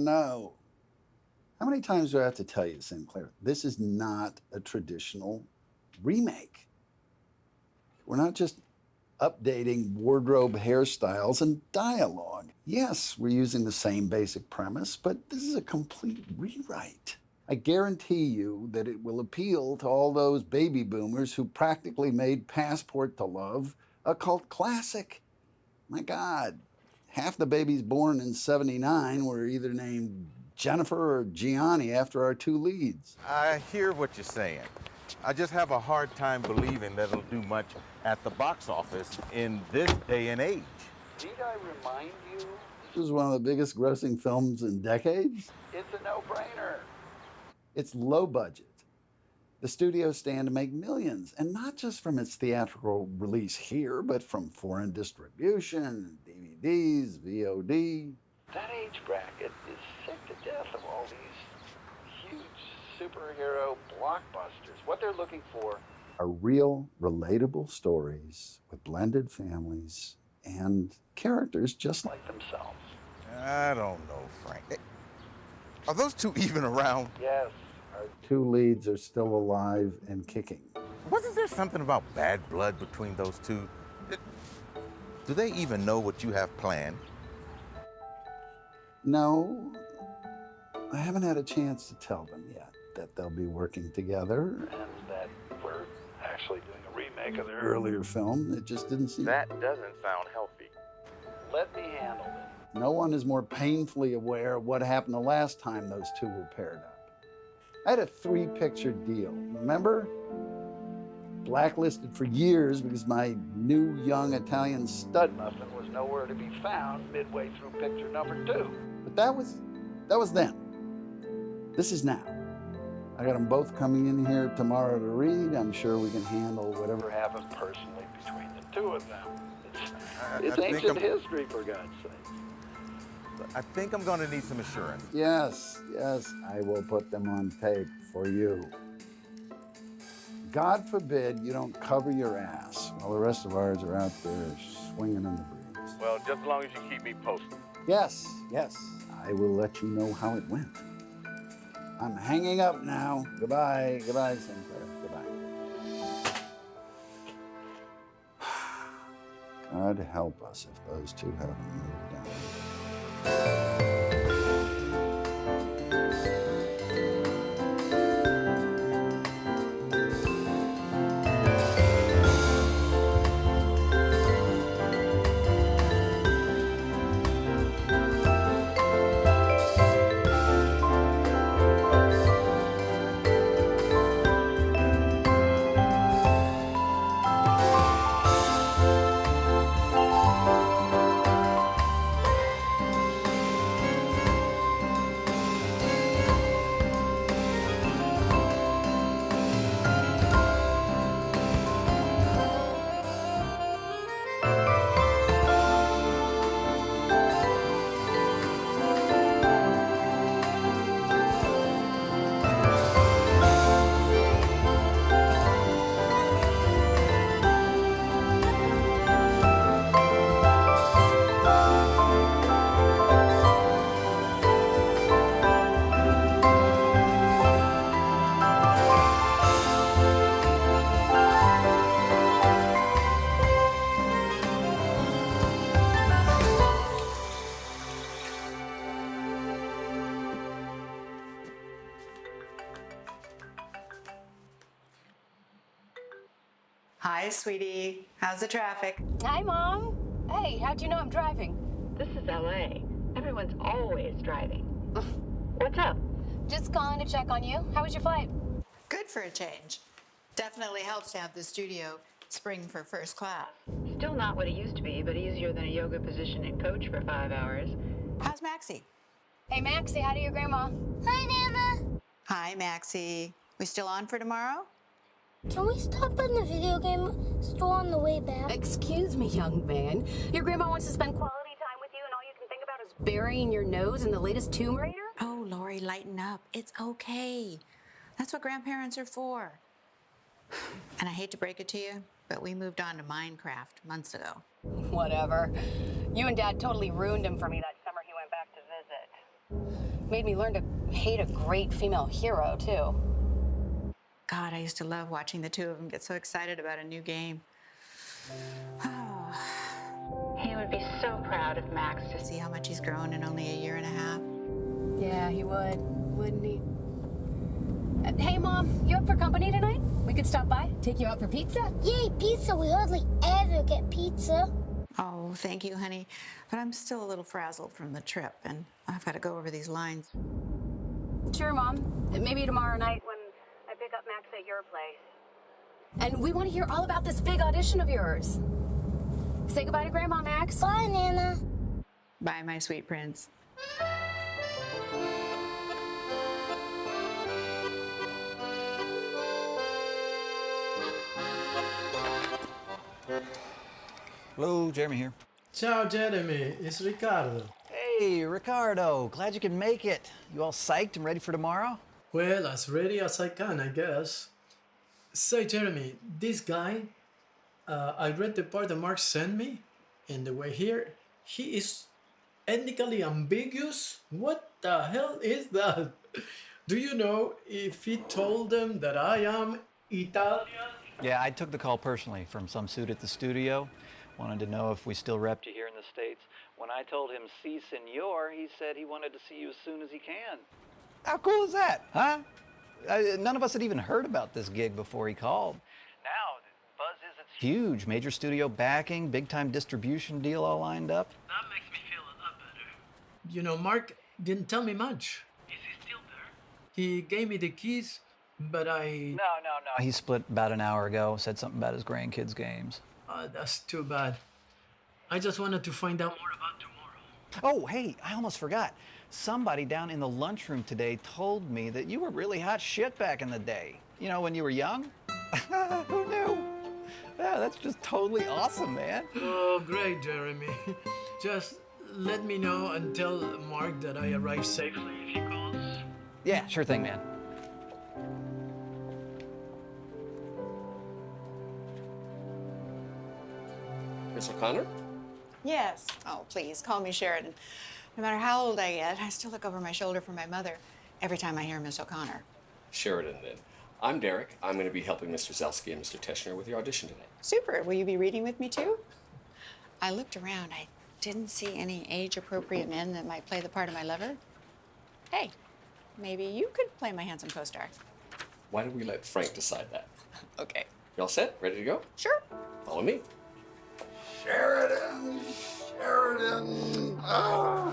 know. How many times do I have to tell you, Sinclair? This is not a traditional remake. We're not just updating wardrobe hairstyles and dialogue. Yes, we're using the same basic premise, but this is a complete rewrite. I guarantee you that it will appeal to all those baby boomers who practically made Passport to Love a cult classic. My God, half the babies born in '79 were either named Jennifer or Gianni after our two leads. I hear what you're saying. I just have a hard time believing that it'll do much at the box office in this day and age. Need I remind you? This is one of the biggest grossing films in decades. It's a no-brainer. It's low budget. The studios stand to make millions, and not just from its theatrical release here, but from foreign distribution, DVDs, VOD. That age bracket is sick to death of all these huge superhero blockbusters. What they're looking for are real, relatable stories with blended families and characters just like themselves. I don't know, Frank. Are those two even around? Yes, our two leads are still alive and kicking. Wasn't there something about bad blood between those two? Do they even know what you have planned? No, I haven't had a chance to tell them yet that they'll be working together and that we're actually doing a remake of their earlier film. It just didn't seem... That doesn't sound healthy. Let me handle it. No one is more painfully aware of what happened the last time those two were paired up. I had a 3-picture deal, remember? Blacklisted for years because my new young Italian stud muffin was nowhere to be found midway through picture number 2. But that was then. This is now. I got them both coming in here tomorrow to read. I'm sure we can handle whatever happens personally between the two of them. It's ancient history, for God's sake. I think I'm going to need some assurance. Yes, I will put them on tape for you. God forbid you don't cover your ass while the rest of ours are out there swinging in the breeze. Well, just as long as you keep me posted. Yes, I will let you know how it went. I'm hanging up now. Goodbye, Sinclair, goodbye. God help us if those two haven't moved on. Hi, sweetie. How's the traffic? Hi, Mom. Hey, how'd you know I'm driving? This is LA. Everyone's always driving. What's up? Just calling to check on you. How was your flight? Good for a change. Definitely helps to have the studio spring for first class. Still not what it used to be, but easier than a yoga position and coach for 5 hours. How's Maxie? Hey, Max, say hi to your grandma. Hi, Nana. Hi, Maxie. We still on for tomorrow? Can we stop in the video game store on the way back? Excuse me, young man. Your grandma wants to spend quality time with you, and all you can think about is burying your nose in the latest Tomb Raider? Oh, Lori, lighten up. It's okay. That's what grandparents are for. And I hate to break it to you, but we moved on to Minecraft months ago. Whatever. You and Dad totally ruined him for me that summer he went back to visit. Made me learn to hate a great female hero, too. God, I used to love watching the two of them get so excited about a new game. He would be so proud of Max to See how much he's grown in only a year and a half? Yeah, he would, wouldn't he? Hey, Mom, you up for company tonight? We could stop by, take you out for pizza. Yay, pizza. We hardly ever get pizza. Oh, thank you, honey. But I'm still a little frazzled from the trip, and I've got to go over these lines. Sure, Mom. Maybe tomorrow night when I pick up Max at your place. And we want to hear all about this big audition of yours. Say goodbye to Grandma, Max. Bye, Nana. Bye, my sweet prince. Hello, Jeremy here. Ciao, Jeremy. It's Ricardo. Hey, Ricardo. Glad you can make it. You all psyched and ready for tomorrow? Well, as ready as I can, I guess. Say, Jeremy, this guy, I read the part that Mark sent me, and the way here, he is ethnically ambiguous. What the hell is that? Do you know if he told them that I am Italian? Yeah, I took the call personally from some suit at the studio. Wanted to know if we still repped you here in the States. When I told him, si, senor, he said he wanted to see you as soon as he can. How cool is that, huh? None of us had even heard about this gig before he called. Now, the buzz is it's huge. Major studio backing, big-time distribution deal all lined up. That makes me feel a lot better. You know, Mark didn't tell me much. Is he still there? He gave me the keys, but I... No. He split about an hour ago, said something about his grandkids' games. That's too bad. I just wanted to find out more about tomorrow. Oh, hey, I almost forgot. Somebody down in the lunchroom today told me that you were really hot shit back in the day. You know, when you were young? Who knew? Yeah, that's just totally awesome, man. Oh, great, Jeremy. Just let me know and tell Mark that I arrived safely if he calls. Yeah, sure thing, man. Miss O'Connor? Yes. Oh, please, call me Sheridan. No matter how old I get, I still look over my shoulder for my mother every time I hear Miss O'Connor. Sheridan, then. I'm Derek. I'm going to be helping Mr. Zelsky and Mr. Teschner with your audition tonight. Super. Will you be reading with me, too? I looked around. I didn't see any age-appropriate men that might play the part of my lover. Hey, maybe you could play my handsome co-star. Why don't we let Frank decide that? Okay. You all set? Ready to go? Sure. Follow me. Sheridan. Oh,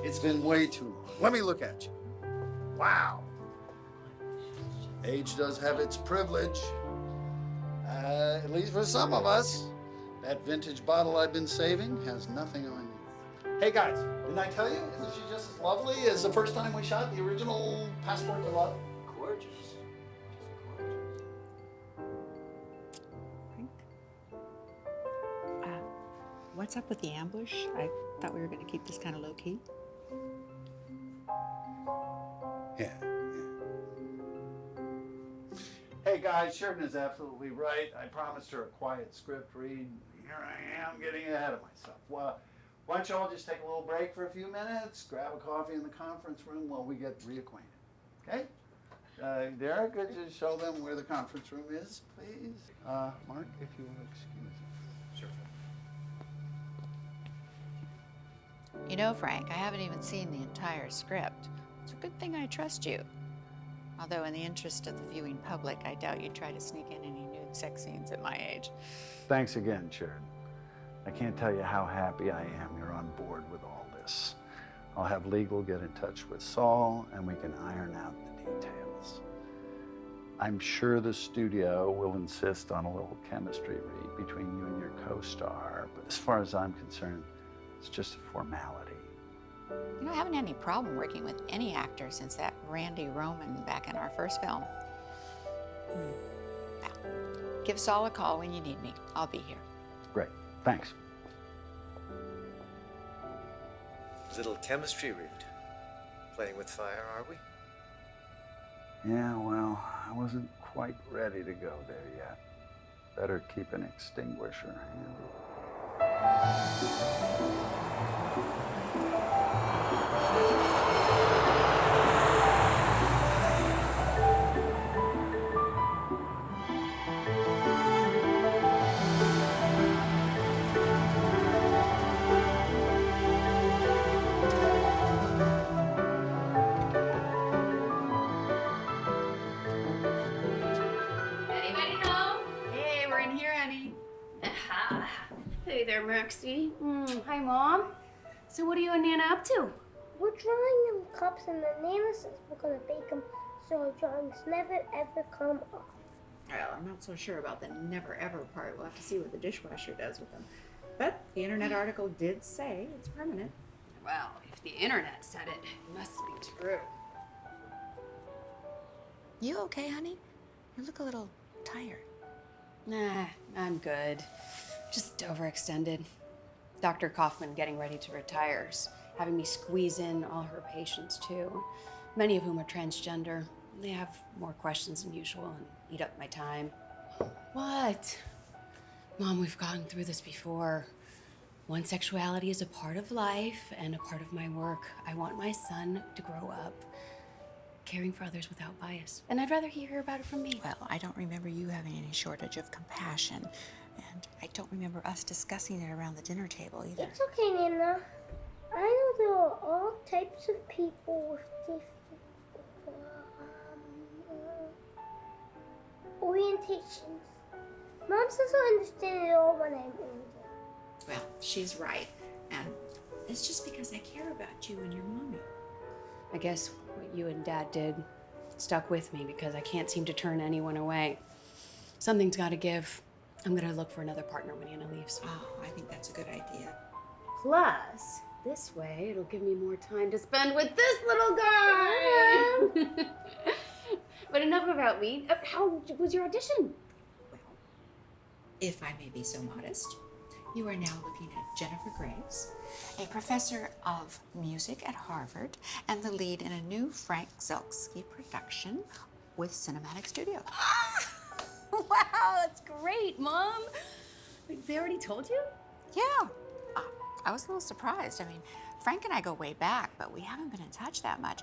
it's been way too long. Let me look at you. Wow. Age does have its privilege. At least for some of us. That vintage bottle I've been saving has nothing on you. Hey guys, didn't I tell you? Isn't she just as lovely as the first time we shot the original Passport to Love? Gorgeous. Just gorgeous. What's up with the ambush? I thought we were going to keep this kind of low-key. Yeah. Hey guys, Sheridan is absolutely right. I promised her a quiet script read. Here I am getting ahead of myself. Well, why don't y'all just take a little break for a few minutes, grab a coffee in the conference room while we get reacquainted. Okay? Derek, could you show them where the conference room is, please? Mark, if you will excuse me. Sure. You know, Frank, I haven't even seen the entire script. It's a good thing I trust you. Although in the interest of the viewing public, I doubt you'd try to sneak in any nude sex scenes at my age. Thanks again, Sheridan. I can't tell you how happy I am you're on board with all this. I'll have legal get in touch with Saul and we can iron out the details. I'm sure the studio will insist on a little chemistry read between you and your co-star, but as far as I'm concerned, it's just a formality. You know, I haven't had any problem working with any actor since that Randy Roman back in our first film. Now, give Saul a call when you need me. I'll be here. Great, thanks. Little chemistry read. Playing with fire, are we? Yeah, well, I wasn't quite ready to go there yet. Better keep an extinguisher handy. Hey there, Maxie. Hi, Mom. So what are you and Nana up to? We're drawing them cups, and then Nana says we're gonna bake them so our drawings never ever come off. Well, I'm not so sure about the never ever part. We'll have to see what the dishwasher does with them. But the internet article did say it's permanent. Well, if the internet said it, it must be true. You okay, honey? You look a little tired. Nah, I'm good. Just overextended. Dr. Kaufman getting ready to retire is having me squeeze in all her patients too, many of whom are transgender. They have more questions than usual and eat up my time. What? Mom, we've gone through this before. One sexuality is a part of life and a part of my work. I want my son to grow up caring for others without bias. And I'd rather he hear about it from me. Well, I don't remember you having any shortage of compassion. And I don't remember us discussing it around the dinner table either. It's okay, Nana. I know there are all types of people with different orientations. Mom says I understand it all when I'm older. Well, she's right. And it's just because I care about you and your mommy. I guess what you and Dad did stuck with me because I can't seem to turn anyone away. Something's got to give. I'm going to look for another partner when Anna leaves. Oh, I think that's a good idea. Plus, this way it'll give me more time to spend with this little guy. But enough about me. How was your audition? Well, if I may be so modest, you are now looking at Jennifer Graves, a professor of music at Harvard, and the lead in a new Frank Zelski production with Cinematic Studio. Wow, that's great, Mom. They already told you? Yeah. I was a little surprised. I mean, Frank and I go way back, but we haven't been in touch that much.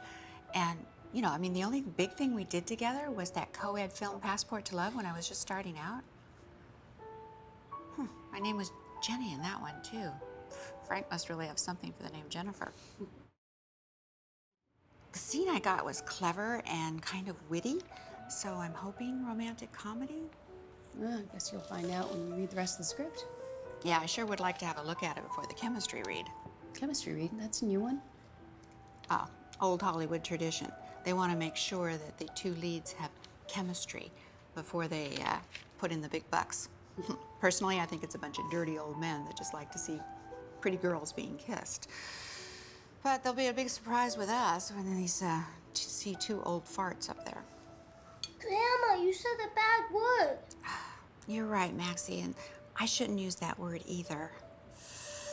And, you know, I mean, the only big thing we did together was that co-ed film Passport to Love when I was just starting out. My name was Jenny in that one, too. Frank must really have something for the name Jennifer. The scene I got was clever and kind of witty, so I'm hoping romantic comedy. Well, I guess you'll find out when you read the rest of the script. Yeah, I sure would like to have a look at it before the chemistry read. Chemistry read? That's a new one? Oh, old Hollywood tradition. They want to make sure that the two leads have chemistry before they put in the big bucks. Personally, I think it's a bunch of dirty old men that just like to see pretty girls being kissed. But there'll be a big surprise with us when they see two old farts up there. Grandma, you said a bad word. You're right, Maxie, and I shouldn't use that word either.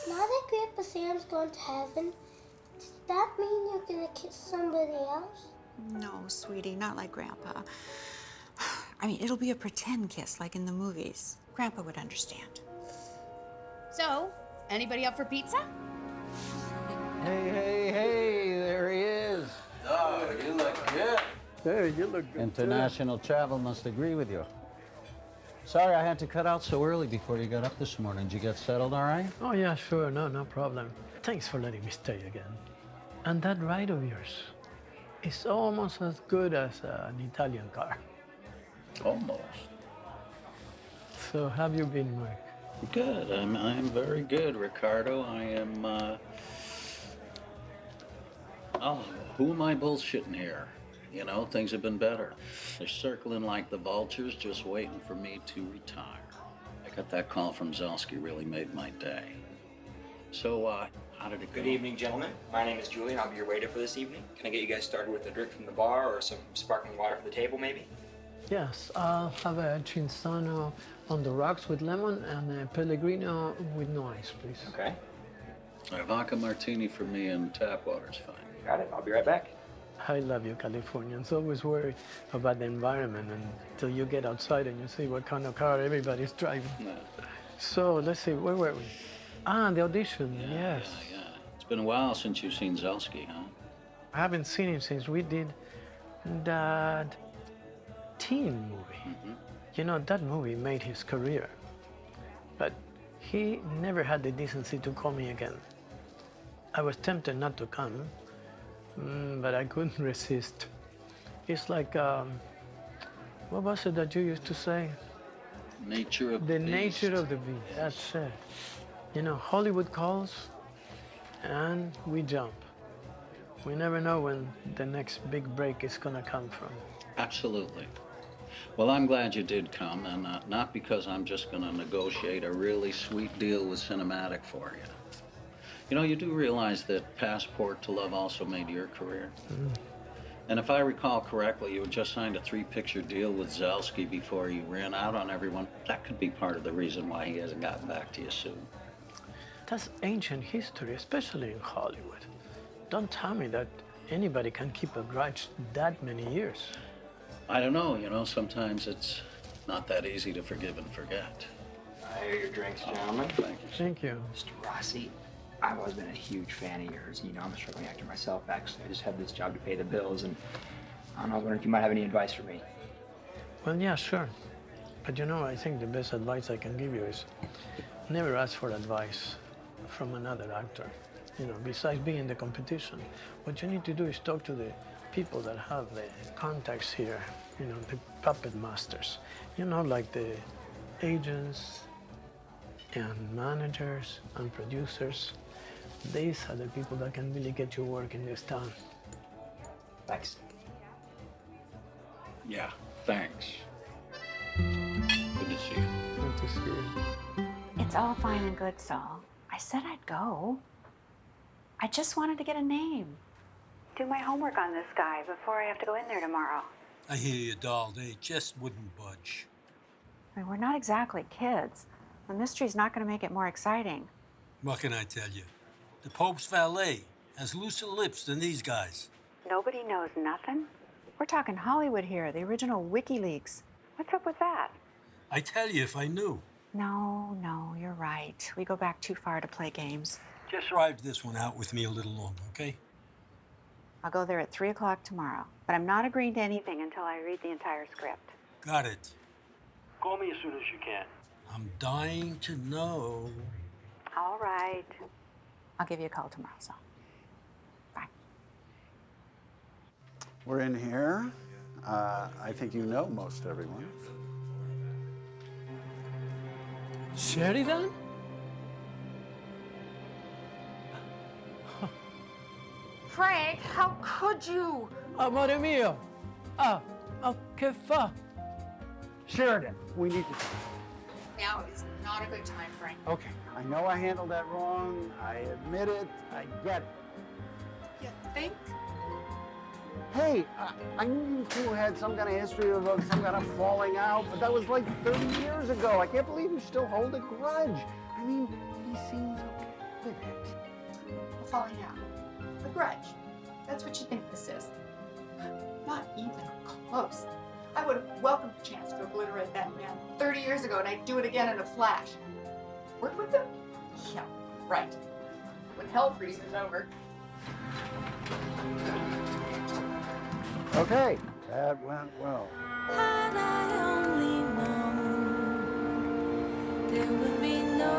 Now that Grandpa Sam's gone to heaven, does that mean you're gonna kiss somebody else? No, sweetie, not like Grandpa. I mean, it'll be a pretend kiss, like in the movies. Grandpa would understand. So, anybody up for pizza? Hey, there he is. Oh, you look good. Hey, you look good. International travel must agree with you. Sorry I had to cut out so early before you got up this morning. Did you get settled all right? Oh, yeah, sure. No problem. Thanks for letting me stay again. And that ride of yours is almost as good as an Italian car. Almost. So have you been, Mark? Good. I'm very good, Ricardo. I am, Oh, who am I bullshitting here? You know, things have been better. They're circling like the vultures, just waiting for me to retire. I got that call from Zelski, really made my day. So, how did it go? Good evening, gentlemen. My name is Julian. I'll be your waiter for this evening. Can I get you guys started with a drink from the bar or some sparkling water for the table, maybe? Yes, I'll have a Cinzano on the rocks with lemon and a Pellegrino with no ice, please. Okay. A vodka martini for me and tap water's fine. Got it. I'll be right back. I love you, Californians. Always worry about the environment until you get outside and you see what kind of car everybody's driving. No. So, let's see, where were we? Ah, the audition, yes. Yeah. It's been a while since you've seen Zelski, huh? I haven't seen him since we did that teen movie. You know, that movie made his career. But he never had the decency to call me again. I was tempted not to come, but I couldn't resist. It's like, what was it that you used to say? Nature of the the beast. nature of the beast, that's it. You know, Hollywood calls, and we jump. We never know when the next big break is gonna come from. Absolutely. Well, I'm glad you did come, and not because I'm just going to negotiate a really sweet deal with Cinematic for you. You know, you do realize that Passport to Love also made your career? And if I recall correctly, you had just signed a 3-picture deal with Zelsky before you ran out on everyone. That could be part of the reason why he hasn't gotten back to you soon. That's ancient history, especially in Hollywood. Don't tell me that anybody can keep a grudge that many years. I don't know, you know, sometimes it's not that easy to forgive and forget. I hear your drinks, gentlemen. Thank you. Thank you. Mr. Rossi, I've always been a huge fan of yours. You know, I'm a struggling actor myself, actually. I just have this job to pay the bills, and I don't know, I was wondering if you might have any advice for me. Well, yeah, sure. But you know, I think the best advice I can give you is never ask for advice from another actor. You know, besides being in the competition, what you need to do is talk to the people that have the contacts here, you know, the puppet masters. You know, like the agents and managers and producers. These are the people that can really get you work in this town. Thanks. Yeah, thanks. Good to see you. Good to see you. It's all fine and good, Saul. I said I'd go. I just wanted to get a name. Do my homework on this guy before I have to go in there tomorrow. I hear you, doll. They just wouldn't budge. I mean, we're not exactly kids. The mystery's not going to make it more exciting. What can I tell you? The Pope's valet has looser lips than these guys. Nobody knows nothing? We're talking Hollywood here, the original WikiLeaks. What's up with that? I tell you if I knew. No, you're right. We go back too far to play games. Just ride this one out with me a little longer, okay? I'll go there at 3 o'clock tomorrow, but I'm not agreeing to anything until I read the entire script. Got it. Call me as soon as you can. I'm dying to know. All right. I'll give you a call tomorrow, so. Bye. We're in here. I think you know most everyone. Sheridan? Frank, how could you? Amore mio. Che fa? Sheridan, we need to. Now is not a good time, Frank. Okay, I know I handled that wrong. I admit it. I get it. You think? Hey, I knew you two had some kind of history of some kind of falling out, but that was like 30 years ago. I can't believe you still hold a grudge. I mean, he seems okay with it. A falling out. A grudge. That's what you think this is. Not even close. I would have welcomed the chance to obliterate that man 30 years ago, and I'd do it again in a flash. Work with him? Yeah, right. When hell freezes over. Okay, that went well. Had I only known there would be no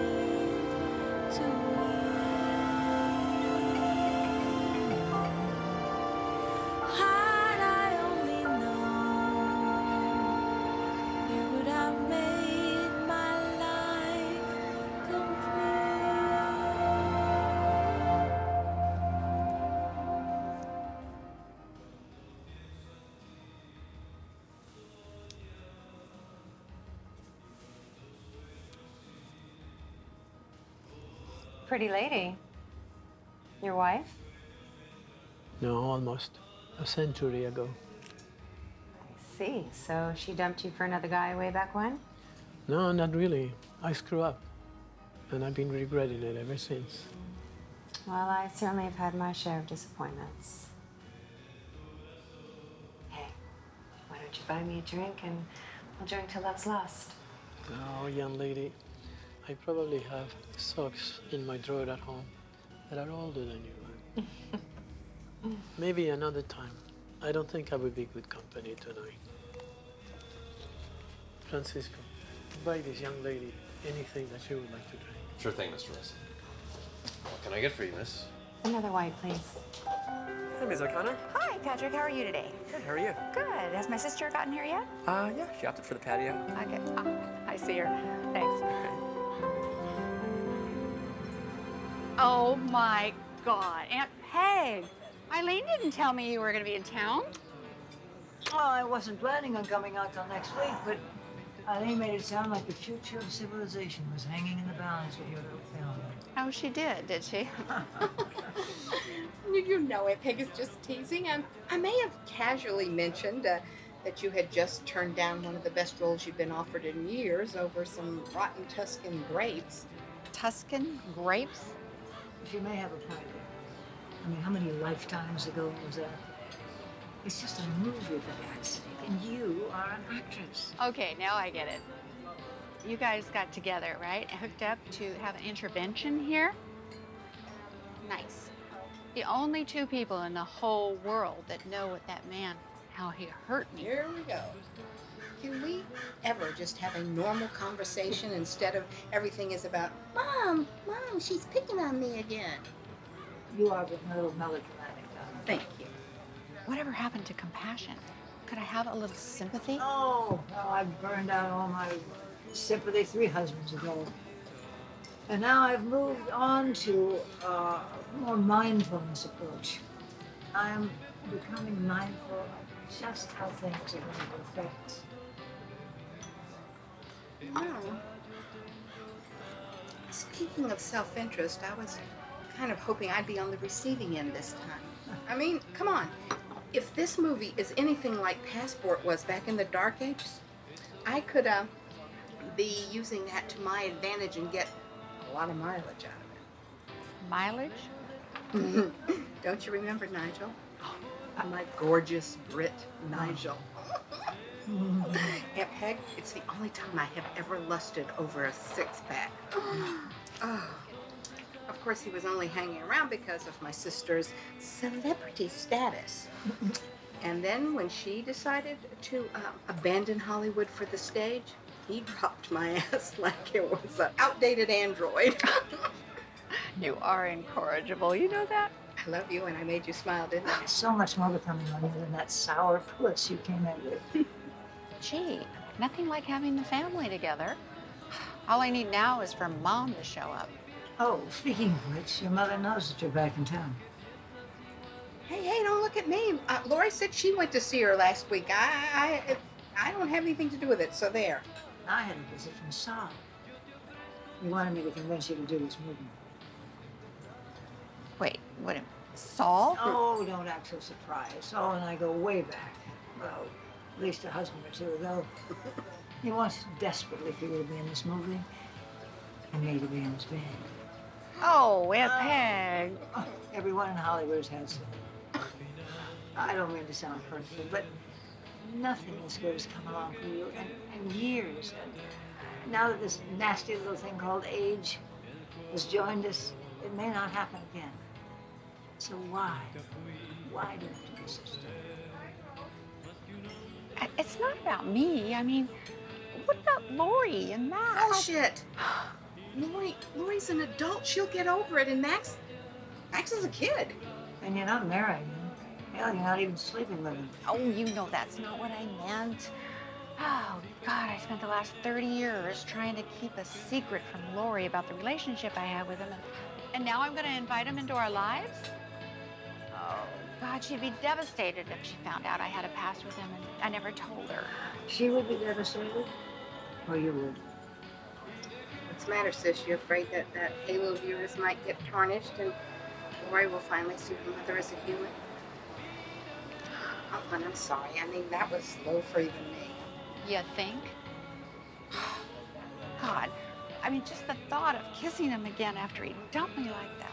need to weep. Had I only known you would have made my life complete. Pretty lady. Your wife? No, almost. A century ago. I see. So she dumped you for another guy way back when? No, not really. I screw up. And I've been regretting it ever since. Well, I certainly have had my share of disappointments. Hey, why don't you buy me a drink and we'll drink till love's lost? Oh, young lady, I probably have socks in my drawer at home that are older than you are. Maybe another time. I don't think I would be good company tonight. Francisco, buy this young lady anything that she would like to drink. Sure thing, Mr. Russell. What can I get for you, miss? Another white, please. Hey, Ms. O'Connor. Hi, Patrick. How are you today? Good, how are you? Good. Has my sister gotten here yet? Yeah, she opted for the patio. Okay. I see her. Thanks. Oh my God, Aunt Peg. Eileen didn't tell me you were going to be in town. Well, I wasn't planning on coming out till next week, but Eileen made it sound like the future of civilization was hanging in the balance with your little film. Oh, she did she? You know it. Peg is just teasing. I may have casually mentioned that you had just turned down one of the best roles you'd been offered in years over some rotten Tuscan grapes. Tuscan grapes? She may have a point. I mean, how many lifetimes ago was that? It's just a movie, for God's sake, and you are an actress. Okay, now I get it. You guys got together, right? Hooked up to have an intervention here? Nice. The only two people in the whole world that know what that man, how he hurt me. Here we go. Can we ever just have a normal conversation instead of everything is about, Mom, she's picking on me again? You are a little melodramatic, darling. Thank you. Whatever happened to compassion? Could I have a little sympathy? Oh, well, I burned out all my sympathy 3 husbands ago. And now I've moved on to a more mindfulness approach. I'm becoming mindful of just how things are going to affect. No. Speaking of self-interest, I was kind of hoping I'd be on the receiving end this time. I mean, come on. If this movie is anything like Passport was back in the Dark Ages, I could be using that to my advantage and get a lot of mileage out of it. Mileage? Don't you remember Nigel? My gorgeous Brit Nigel. Aunt Peg, it's the only time I have ever lusted over a 6-pack. Oh. Of course, he was only hanging around because of my sister's celebrity status. And then when she decided to abandon Hollywood for the stage, he dropped my ass like it was an outdated android. You are incorrigible, you know that? I love you and I made you smile, didn't I? So much more becoming on you than that sour puss you came in with. Gee, nothing like having the family together. All I need now is for Mom to show up. Oh, speaking of which, your mother knows that you're back in town. Hey, don't look at me. Lori said she went to see her last week. I don't have anything to do with it, so there. I had a visit from Saul. He wanted me to convince you to do this movie. Wait, what? Saul? Oh, don't act so surprised. Saul and I go way back. Well, at least a husband or two ago. He wants desperately for you to be in this movie and me to be in his band. Oh, Aunt Peg. Everyone in Hollywood has had some. I don't mean to sound hurtful, but nothing as good has come along for you in years. And now that this nasty little thing called age has joined us, it may not happen again. So why? Why do you have to be so stupid? It's not about me. I mean, what about Lori and Max? Bullshit. Lori's an adult. She'll get over it. And Max is a kid. And you're not married. Hell, you're not even sleeping with him. Oh, you know that's not what I meant. Oh, God, I spent the last 30 years trying to keep a secret from Lori about the relationship I had with him. And now I'm going to invite him into our lives? Oh, God, she'd be devastated if she found out I had a past with him and I never told her. She would be devastated? Or you would? What's the matter, sis? You're afraid that halo of yours might get tarnished and Lori will finally see her mother as a human? Oh, and I'm sorry. I mean, that was low for even me. You think? God, I mean, just the thought of kissing him again after he dumped me like that.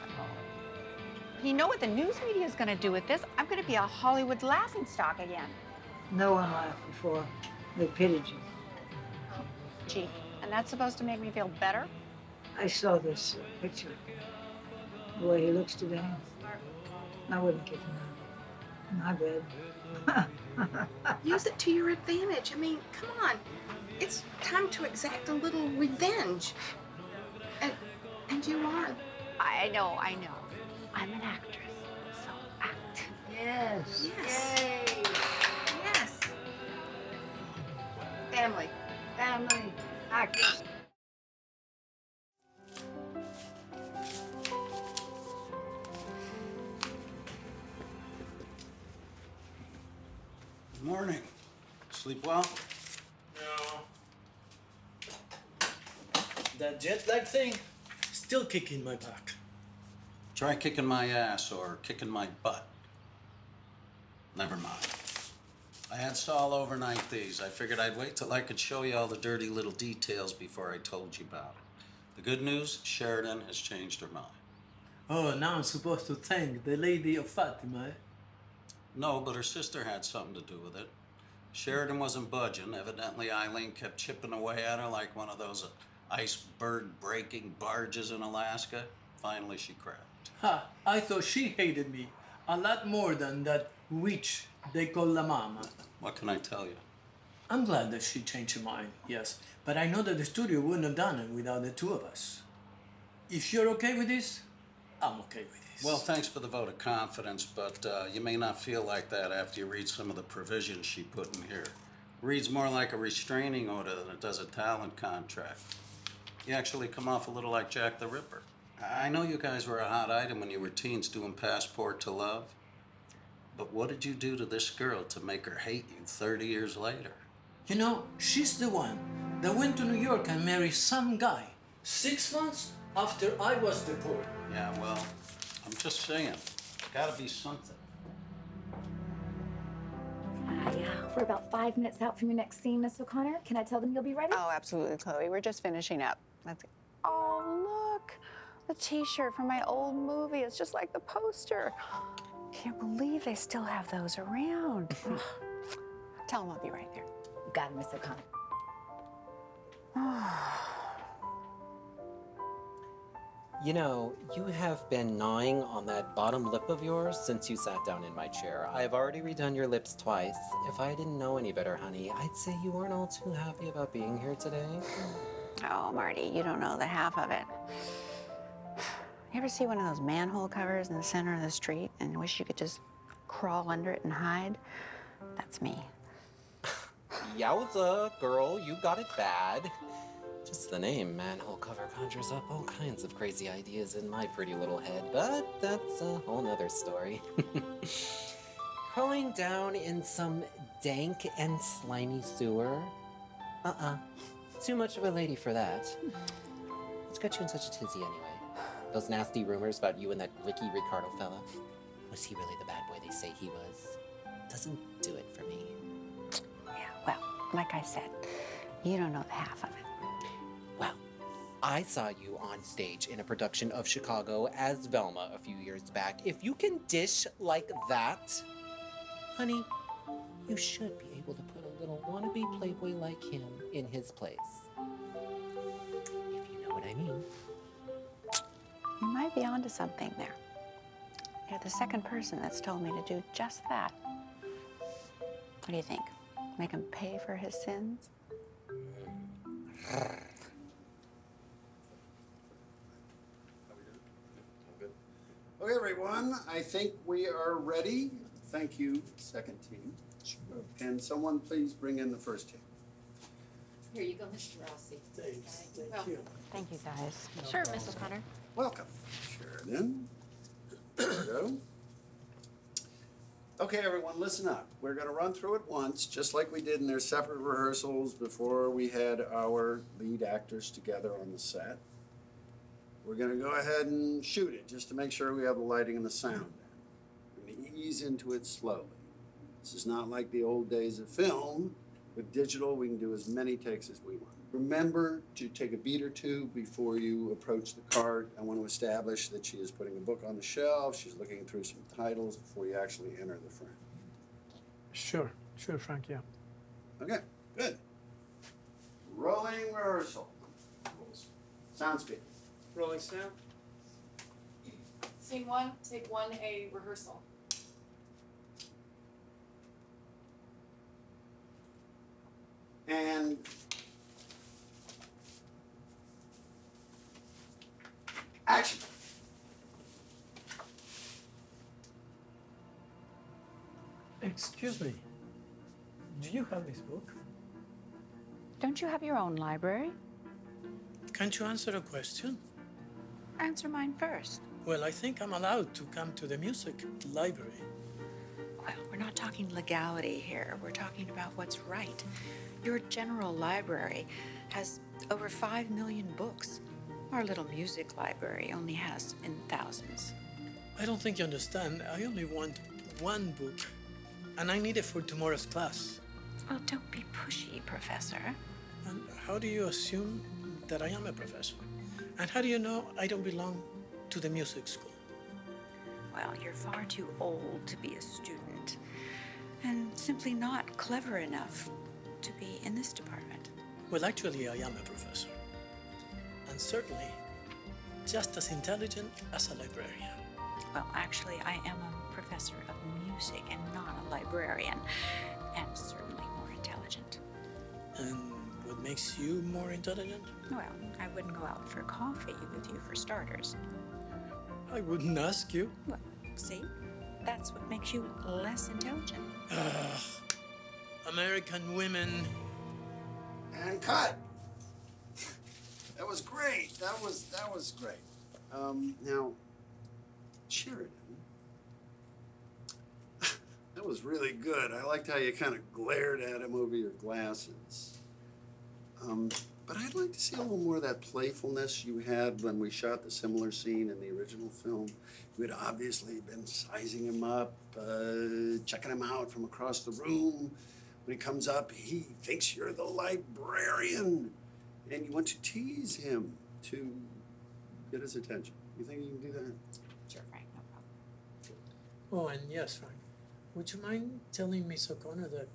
You know what the news media is going to do with this? I'm going to be a Hollywood laughingstock again. No one laughed before. They pitied you. Gee, and that's supposed to make me feel better? I saw this picture. The way he looks today. I wouldn't kick him out. In my bed. Use it to your advantage. I mean, come on. It's time to exact a little revenge. And you are. I know. I'm an actress, so act. Yes. Yes. Yay. Yes. Family. Actress. Sleep well? No. That jet lag thing, still kicking my back. Try kicking my ass or kicking my butt. Never mind. I had Saul overnight these. I figured I'd wait till I could show you all the dirty little details before I told you about it. The good news, Sheridan has changed her mind. Oh, now I'm supposed to thank the Lady of Fatima, eh? No, but her sister had something to do with it. Sheridan wasn't budging. Evidently, Eileen kept chipping away at her like one of those iceberg-breaking barges in Alaska. Finally, she cracked. Ha! I thought she hated me a lot more than that witch they call La Mama. What can I tell you? I'm glad that she changed her mind, yes. But I know that the studio wouldn't have done it without the two of us. If you're okay with this, I'm okay with this. Well, thanks for the vote of confidence, but you may not feel like that after you read some of the provisions she put in here. Reads more like a restraining order than it does a talent contract. You actually come off a little like Jack the Ripper. I know you guys were a hot item when you were teens doing Passport to Love, but what did you do to this girl to make her hate you 30 years later? You know, she's the one that went to New York and married some guy 6 months after I was deported. Yeah, well, I'm just saying, gotta be something. We're about 5 minutes out from your next scene, Miss O'Connor. Can I tell them you'll be ready? Oh, absolutely, Chloe. We're just finishing up. That's it. Oh, look. The t-shirt from my old movie. It's just like the poster. Can't believe they still have those around. Tell them I'll be right there. Got it, Miss O'Connor. You know, you have been gnawing on that bottom lip of yours since you sat down in my chair. I've already redone your lips twice. If I didn't know any better, honey, I'd say you weren't all too happy about being here today. Oh, Marty, you don't know the half of it. You ever see one of those manhole covers in the center of the street and wish you could just crawl under it and hide? That's me. Yowza, girl, you got it bad. Just the name manhole cover conjures up all kinds of crazy ideas in my pretty little head, but that's a whole nother story. Crawling down in some dank and slimy sewer? Too much of a lady for that. What's got you in such a tizzy anyway? Those nasty rumors about you and that Ricky Ricardo fella? Was he really the bad boy they say he was? Doesn't do it for me. Yeah, well, like I said, you don't know the half of it. Well, I saw you on stage in a production of Chicago as Velma a few years back. If you can dish like that, honey, you should be able to put a little wannabe playboy like him in his place. If you know what I mean. You might be onto something there. You're the second person that's told me to do just that. What do you think? Make him pay for his sins? Okay, everyone, I think we are ready. Thank you, second team. Can someone please bring in the first team? Here you go, Mr. Rossi. Thanks. Thank Well, you. Thank you, guys. Sure, Miss O'Connor. Welcome, Sheridan. Ricardo. Okay, everyone, listen up. We're going to run through it once, just like we did in their separate rehearsals before we had our lead actors together on the set. We're going to go ahead and shoot it, just to make sure we have the lighting and the sound. We're going to ease into it slowly. This is not like the old days of film. With digital, we can do as many takes as we want. Remember to take a beat or two before you approach the cart. I want to establish that she is putting a book on the shelf. She's looking through some titles before you actually enter the frame. Sure, Frank, yeah. Okay, good. Rolling rehearsal. Sound speed. Rolling sound. Scene 1, take 1A, rehearsal. And action. Excuse me. Do you have this book? Don't you have your own library? Can't you answer a question? Answer mine first. Well, I think I'm allowed to come to the music library. Well, we're not talking legality here. We're talking about what's right. Your general library has over 5 million books. Our little music library only has in thousands. I don't think you understand. I only want one book, and I need it for tomorrow's class. Well, don't be pushy, Professor. And how do you assume that I am a professor? And how do you know I don't belong to the music school? Well, you're far too old to be a student, and simply not clever enough to be in this department. Well, actually, I am a professor. And certainly, just as intelligent as a librarian. Well, actually, I am a professor of music and not a librarian, and certainly more intelligent. And what makes you more intelligent? Well, I wouldn't go out for coffee with you for starters. I wouldn't ask you. Well, see? That's what makes you less intelligent. American women. And cut. That was great. That was great. Now, Sheridan, that was really good. I liked how you kind of glared at him over your glasses. But I'd like to see a little more of that playfulness you had when we shot the similar scene in the original film. You had obviously been sizing him up, checking him out from across the room. When he comes up, he thinks you're the librarian, and you want to tease him to get his attention. You think you can do that? Sure, Frank, no problem. Oh, and yes, Frank. Would you mind telling Miss O'Connor that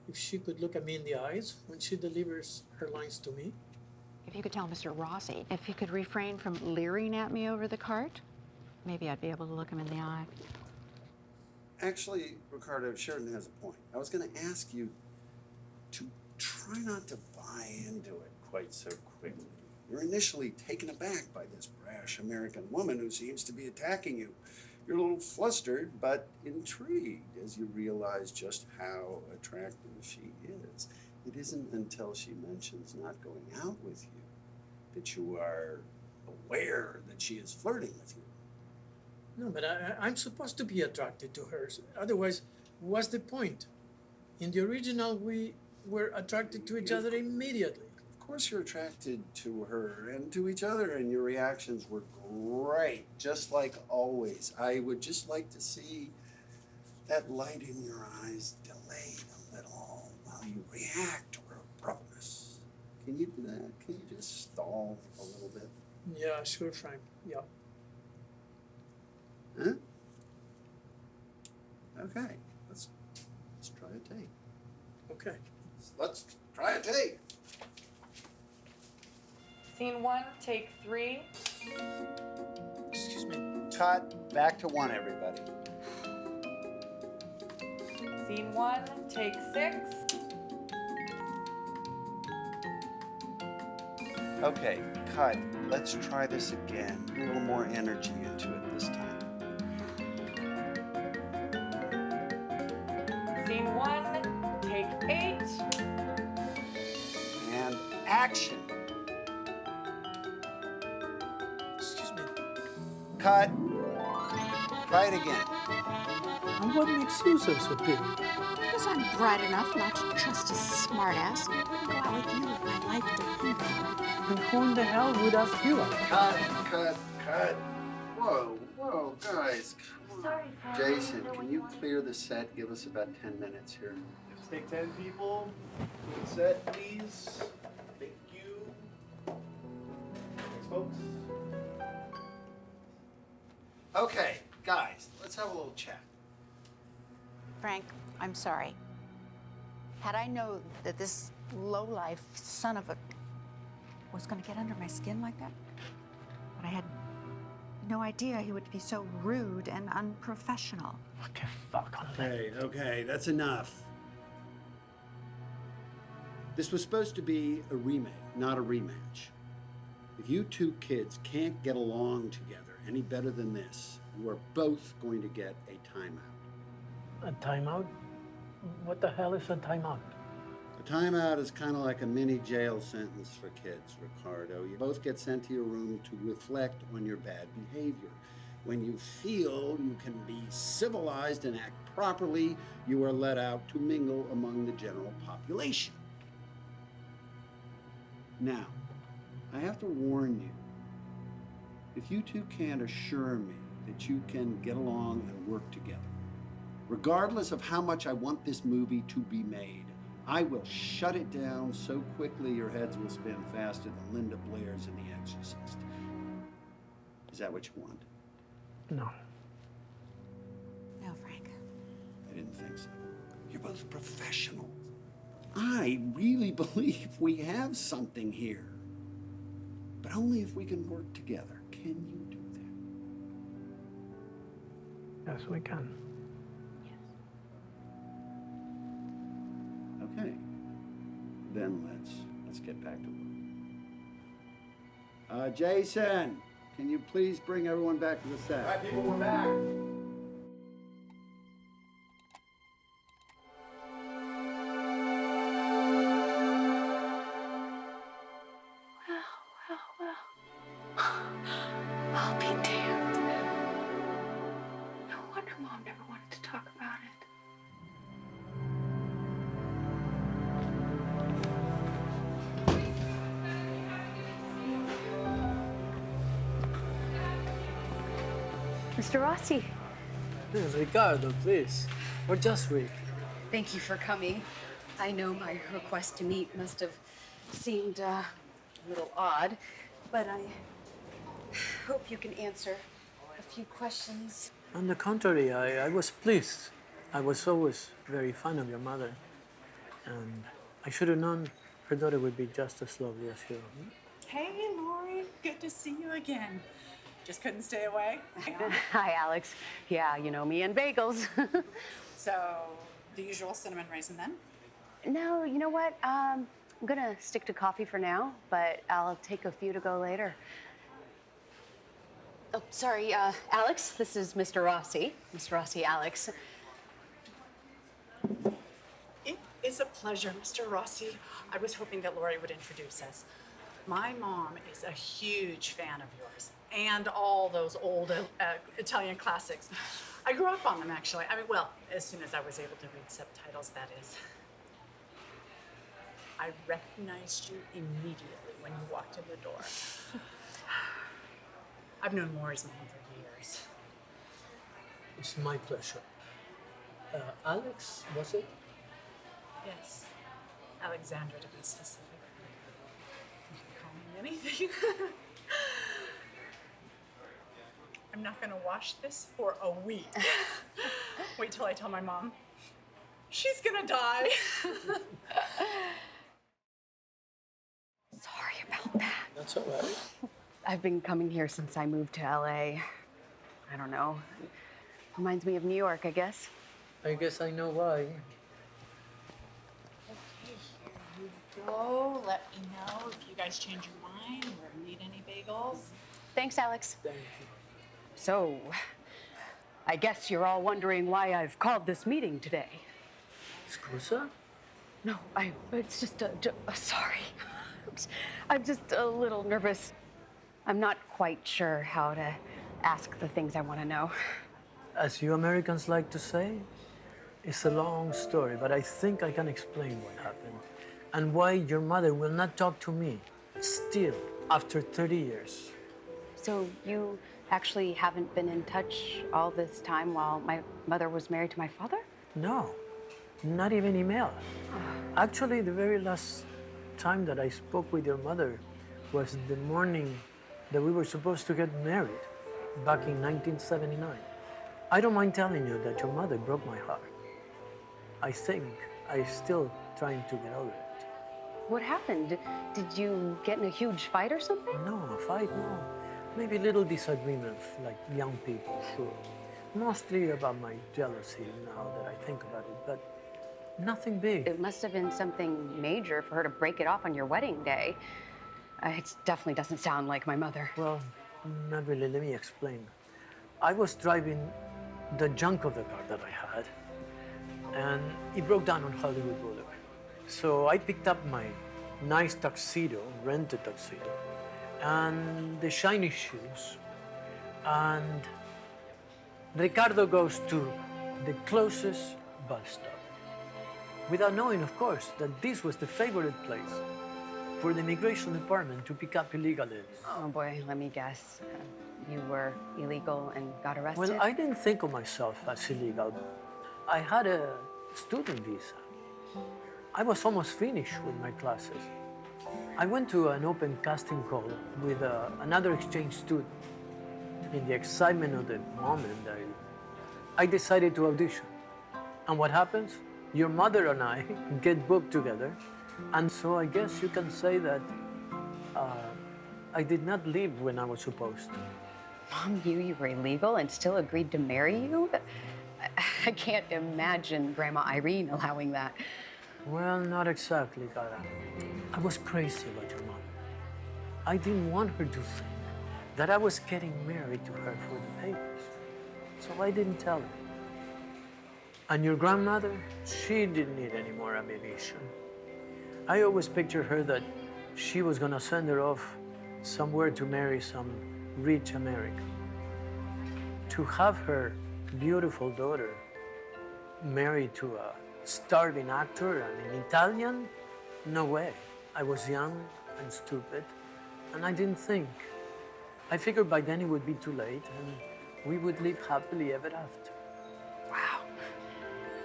if she could look at me in the eyes when she delivers her lines to me? If you could tell Mr. Rossi, if he could refrain from leering at me over the cart, maybe I'd be able to look him in the eye. Actually, Ricardo, Sheridan has a point. I was going to ask you to try not to buy into it quite so quickly. You're initially taken aback by this brash American woman who seems to be attacking you. You're a little flustered, but intrigued as you realize just how attractive she is. It isn't until she mentions not going out with you that you are aware that she is flirting with you. No, but I'm supposed to be attracted to her. Otherwise, what's the point? In the original, we were attracted to each other immediately. Of course you're attracted to her and to each other, and your reactions were great, just like always. I would just like to see that light in your eyes delayed a little while you react to her abruptness. Can you do that? Can you just stall a little bit? Yeah, sure, Frank. Yeah. Huh? Okay, let's try a take. Okay. Let's try a take. Scene 1, take 3. Excuse me. Cut. Back to 1, everybody. Scene 1, take 6. Okay, cut. Let's try this again. A little more energy into it this time. Scene 1, take 8. And action. Excuse me. Cut. Try it again. And what makes you so superior? Because I'm bright enough not to trust a smartass, and I wouldn't go out with you if my life depended on it. And who in the hell would ask you out? Cut. Whoa, guys. Come on. Sorry, Frank. Jason, can you clear the set? Give us about 10 minutes here. Just take 10 people. Clean set, please. Thank you. Thanks, folks. Okay, guys, let's have a little chat. Frank, I'm sorry. Had I known that this lowlife son of a was going to get under my skin like that, but I had no idea he would be so rude and unprofessional. What the fuck? Okay, that's enough. This was supposed to be a remake, not a rematch. If you two kids can't get along together any better than this, you are both going to get a timeout. A timeout? What the hell is a timeout? A timeout is kind of like a mini jail sentence for kids, Ricardo. You both get sent to your room to reflect on your bad behavior. When you feel you can be civilized and act properly, you are let out to mingle among the general population. Now, I have to warn you, if you two can't assure me that you can get along and work together, regardless of how much I want this movie to be made, I will shut it down so quickly your heads will spin faster than Linda Blair's in The Exorcist. Is that what you want? No. No, Frank. I didn't think so. You're both professionals. I really believe we have something here. But only if we can work together. Can you do that? Yes, we can. Okay. Then let's get back to work. Jason, can you please bring everyone back to the set? All right, people, we're back. I'll be damned. No wonder Mom never wanted to talk about it. Mr. Rossi. Yes, Ricardo, please. Or just Rick. Thank you for coming. I know my request to meet must have seemed a little odd, but I hope you can answer a few questions. On the contrary, I was pleased. I was always very fond of your mother. And I should have known her daughter would be just as lovely as you. Hey, Lori. Good to see you again. Just couldn't stay away. Hi, Alex. Yeah, you know me and bagels. So, the usual cinnamon raisin then? No, you know what? I'm gonna stick to coffee for now, but I'll take a few to go later. Oh, sorry, Alex. This is Mr. Rossi. Mr. Rossi, Alex. It is a pleasure, Mr. Rossi. I was hoping that Lori would introduce us. My mom is a huge fan of yours and all those old Italian classics. I grew up on them, actually. I mean, well, as soon as I was able to read subtitles, that is. I recognized you immediately when you walked in the door. I've known Lori's mom for years. It's my pleasure. Alex, was it? Yes, Alexandra to be specific. You can call me anything. I'm not gonna wash this for a week. Wait till I tell my mom. She's gonna die. Sorry about that. That's all right. I've been coming here since I moved to LA. I don't know. Reminds me of New York, I guess. I guess I know why. Okay, here you go. Let me know if you guys change your mind or need any bagels. Thanks, Alex. Thank you. So, I guess you're all wondering why I've called this meeting today. Scusa? No, it's just sorry. I'm just a little nervous. I'm not quite sure how to ask the things I want to know. As you Americans like to say, it's a long story, but I think I can explain what happened and why your mother will not talk to me still after 30 years. So you actually haven't been in touch all this time while my mother was married to my father? No, not even email. Actually, the very last time that I spoke with your mother was the morning that we were supposed to get married, back in 1979. I don't mind telling you that your mother broke my heart. I think I'm still trying to get over it. What happened? Did you get in a huge fight or something? No, a fight, no. Maybe little disagreements, like young people, sure. Mostly about my jealousy now that I think about it, but nothing big. It must have been something major for her to break it off on your wedding day. It definitely doesn't sound like my mother. Well, not really. Let me explain. I was driving the junk of the car that I had, and it broke down on Hollywood Boulevard. So I picked up my nice tuxedo, rented tuxedo, and the shiny shoes, and Ricardo goes to the closest bus stop, without knowing, of course, that this was the favorite place for the immigration department to pick up illegal aliens. Oh boy, let me guess. You were illegal and got arrested? Well, I didn't think of myself as illegal. I had a student visa. I was almost finished with my classes. I went to an open casting call with another exchange student. In the excitement of the moment, I decided to audition. And what happens? Your mother and I get booked together. And so I guess you can say that I did not leave when I was supposed to. Mom knew you were illegal and still agreed to marry you? I can't imagine Grandma Irene allowing that. Well, not exactly, Cara. I was crazy about your mother. I didn't want her to think that I was getting married to her for the papers. So I didn't tell her. And your grandmother, she didn't need any more ammunition. I always pictured her that she was gonna send her off somewhere to marry some rich American. To have her beautiful daughter married to a starving actor and an Italian? No way. I was young and stupid, and I didn't think. I figured by then it would be too late, and we would live happily ever after. Wow.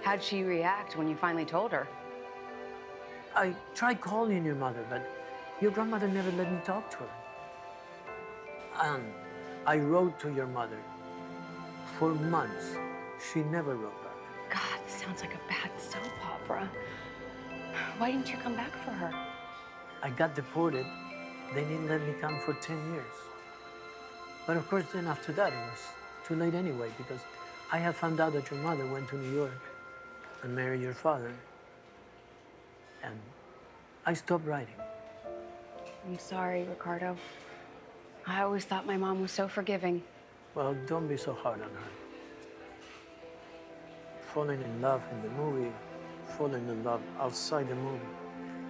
How'd she react when you finally told her? I tried calling your mother, but your grandmother never let me talk to her. And I wrote to your mother. For months, she never wrote back. God, this sounds like a bad soap opera. Why didn't you come back for her? I got deported. They didn't let me come for 10 years. But of course, then after that, it was too late anyway, because I had found out that your mother went to New York and married your father. And I stopped writing. I'm sorry, Ricardo. I always thought my mom was so forgiving. Well, don't be so hard on her. Falling in love in the movie, falling in love outside the movie.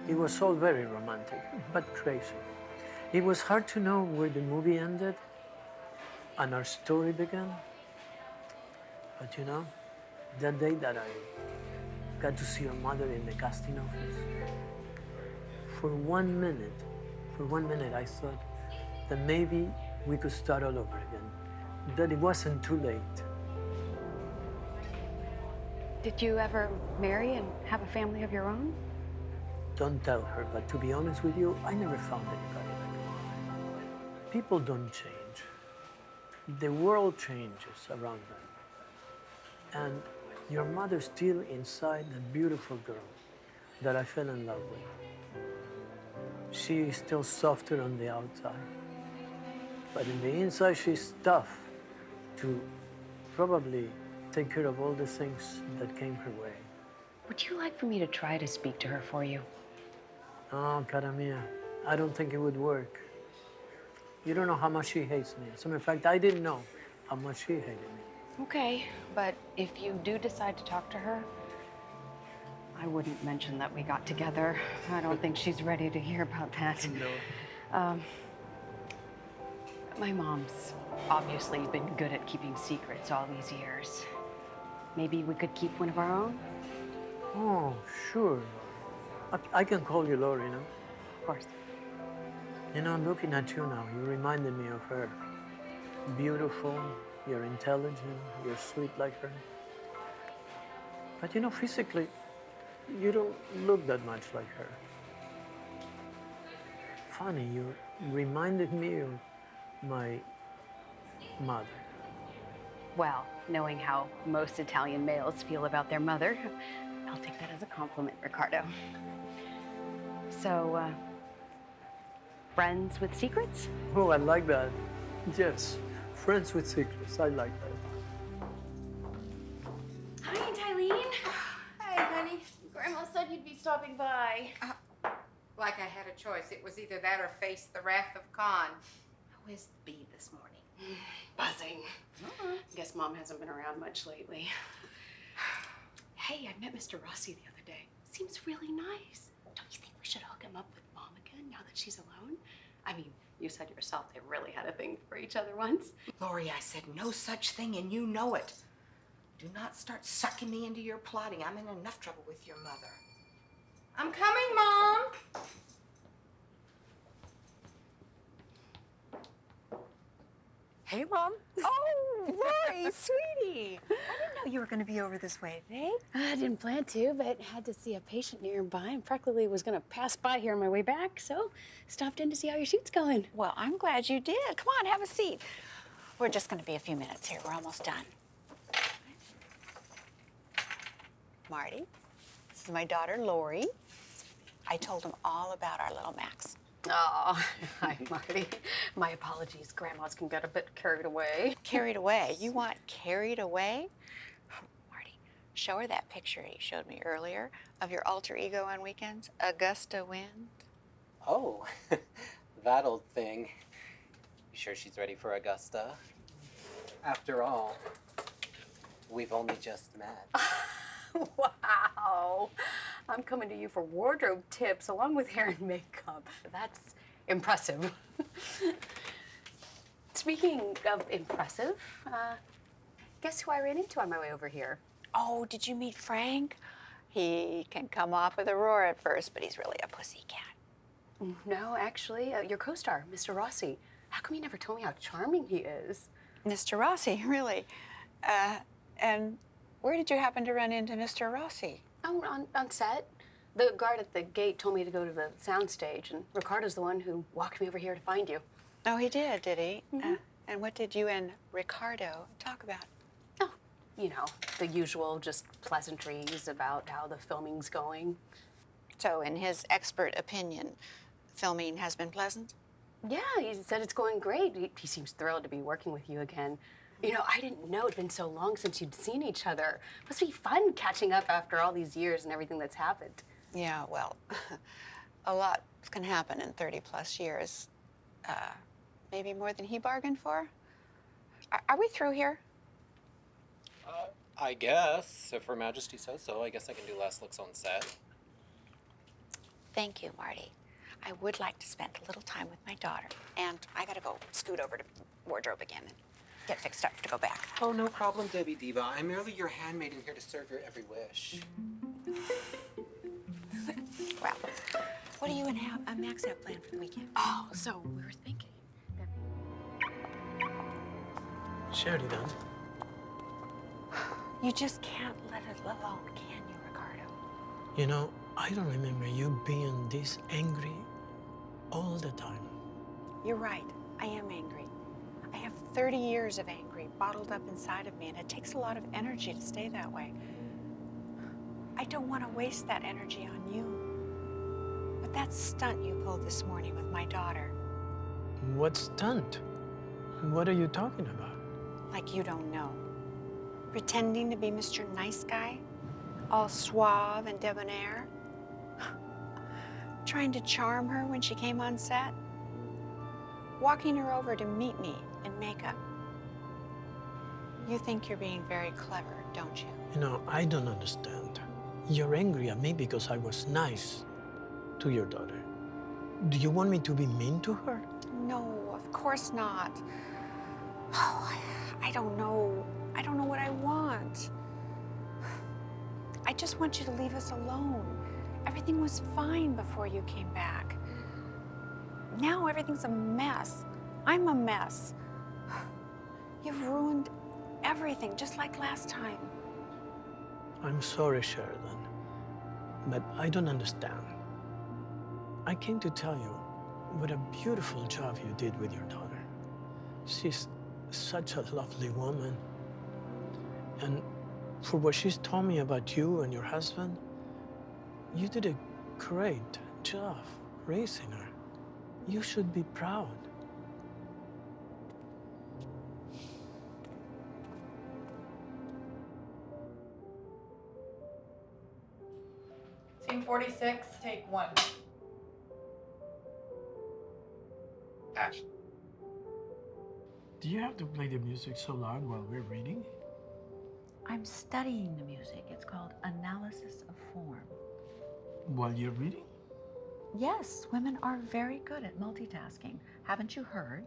It was all very romantic, but crazy. It was hard to know where the movie ended and our story began. But you know, that day that I got to see your mother in the casting office, for 1 minute, I thought that maybe we could start all over again, that it wasn't too late. Did you ever marry and have a family of your own? Don't tell her, but to be honest with you, I never found anybody like her. People don't change. The world changes around them. And your mother's still inside that beautiful girl that I fell in love with. She is still softer on the outside. But in the inside, she's tough to probably take care of all the things that came her way. Would you like for me to try to speak to her for you? Oh, cara mia, I don't think it would work. You don't know how much she hates me. As a matter of fact, I didn't know how much she hated me. Okay, but if you do decide to talk to her, I wouldn't mention that we got together. I don't think she's ready to hear about that. No. My mom's obviously been good at keeping secrets all these years. Maybe we could keep one of our own? Oh, sure. I can call you Lori, no? Of course. You know, looking at you now, you reminded me of her. Beautiful, you're intelligent, you're sweet like her. But you know, physically, you don't look that much like her. Funny, you reminded me of my mother. Well, knowing how most Italian males feel about their mother, I'll take that as a compliment, Ricardo. So, friends with secrets? Oh, I like that. Yes, friends with secrets, I like that. Hi, Eileen. Hey, honey. Grandma said you'd be stopping by. Like I had a choice. It was either that or face the wrath of Khan. How is the bee this morning? Buzzing. Guess Mom hasn't been around much lately. Hey, I met Mr. Rossi the other day. Seems really nice. Don't you think we should hook him up with Mom again now that she's alone? I mean, You said yourself they really had a thing for each other once. Lori, I said no such thing, and you know it. Do not start sucking me into your plotting. I'm in enough trouble with your mother. I'm coming, Mom. Hey, Mom. Oh, Lori, sweetie. I didn't know you were going to be over this way today. I didn't plan to, but had to see a patient nearby and practically was gonna pass by here on my way back, so stopped in to see how your shoot's going. Well, I'm glad you did. Come on, have a seat. We're just going to be a few minutes here. We're almost done. Marty, this is my daughter, Lori. I told him all about our little Max. Oh, hi, Marty. My apologies. Grandmas can get a bit carried away. Carried away? You want carried away? Marty, show her that picture you showed me earlier of your alter ego on weekends, Augusta Wind. Oh, that old thing. You sure she's ready for Augusta? After all, we've only just met. Wow. I'm coming to you for wardrobe tips along with hair and makeup. That's impressive. Speaking of impressive, guess who I ran into on my way over here? Oh, did you meet Frank? He can come off with a roar at first, but he's really a pussycat. No, actually, your co-star, Mr. Rossi. How come you never told me how charming he is? Mr. Rossi, really? And where did you happen to run into Mr. Rossi? Oh, on set. The guard at the gate told me to go to the sound stage, and Ricardo's the one who walked me over here to find you. Oh, he did he? And what did you and Ricardo talk about? Oh, you know, the usual, just pleasantries about how the filming's going. So, in his expert opinion, filming has been pleasant? Yeah, he said it's going great. He seems thrilled to be working with you again. You know, I didn't know it'd been so long since you'd seen each other. Must be fun catching up after all these years and everything that's happened. Yeah, well, a lot can happen in 30-plus years. Maybe more than he bargained for? Are we through here? I guess. If Her Majesty says so, I guess I can do last looks on set. Thank you, Marty. I would like to spend a little time with my daughter, and I gotta go scoot over to wardrobe again and get fixed up to go back. Oh, no problem, Debbie Diva. I'm merely your handmaiden here to serve your every wish. Well, what do you and Max have planned for the weekend? Oh, so we were thinking. Sheridan. You just can't let it alone, can you, Ricardo? You know, I don't remember you being this angry all the time. You're right. I am angry. I have 30 years of angry bottled up inside of me, and it takes a lot of energy to stay that way. I don't want to waste that energy on you. But that stunt you pulled this morning with my daughter. What stunt? What are you talking about? Like you don't know. Pretending to be Mr. Nice Guy, all suave and debonair. Trying to charm her when she came on set. Walking her over to meet me in makeup. You think you're being very clever, don't you? You know, I don't understand. You're angry at me because I was nice to your daughter. Do you want me to be mean to her? No, of course not. Oh, I don't know. I don't know what I want. I just want you to leave us alone. Everything was fine before you came back. Now everything's a mess. I'm a mess. You've ruined everything, just like last time. I'm sorry, Sheridan, but I don't understand. I came to tell you what a beautiful job you did with your daughter. She's such a lovely woman. And for what she's told me about you and your husband, you did a great job raising her. You should be proud. Scene 46, take 1. Action. Do you have to play the music so loud while we're reading? I'm studying the music. It's called analysis of form. While you're reading? Yes, women are very good at multitasking. Haven't you heard?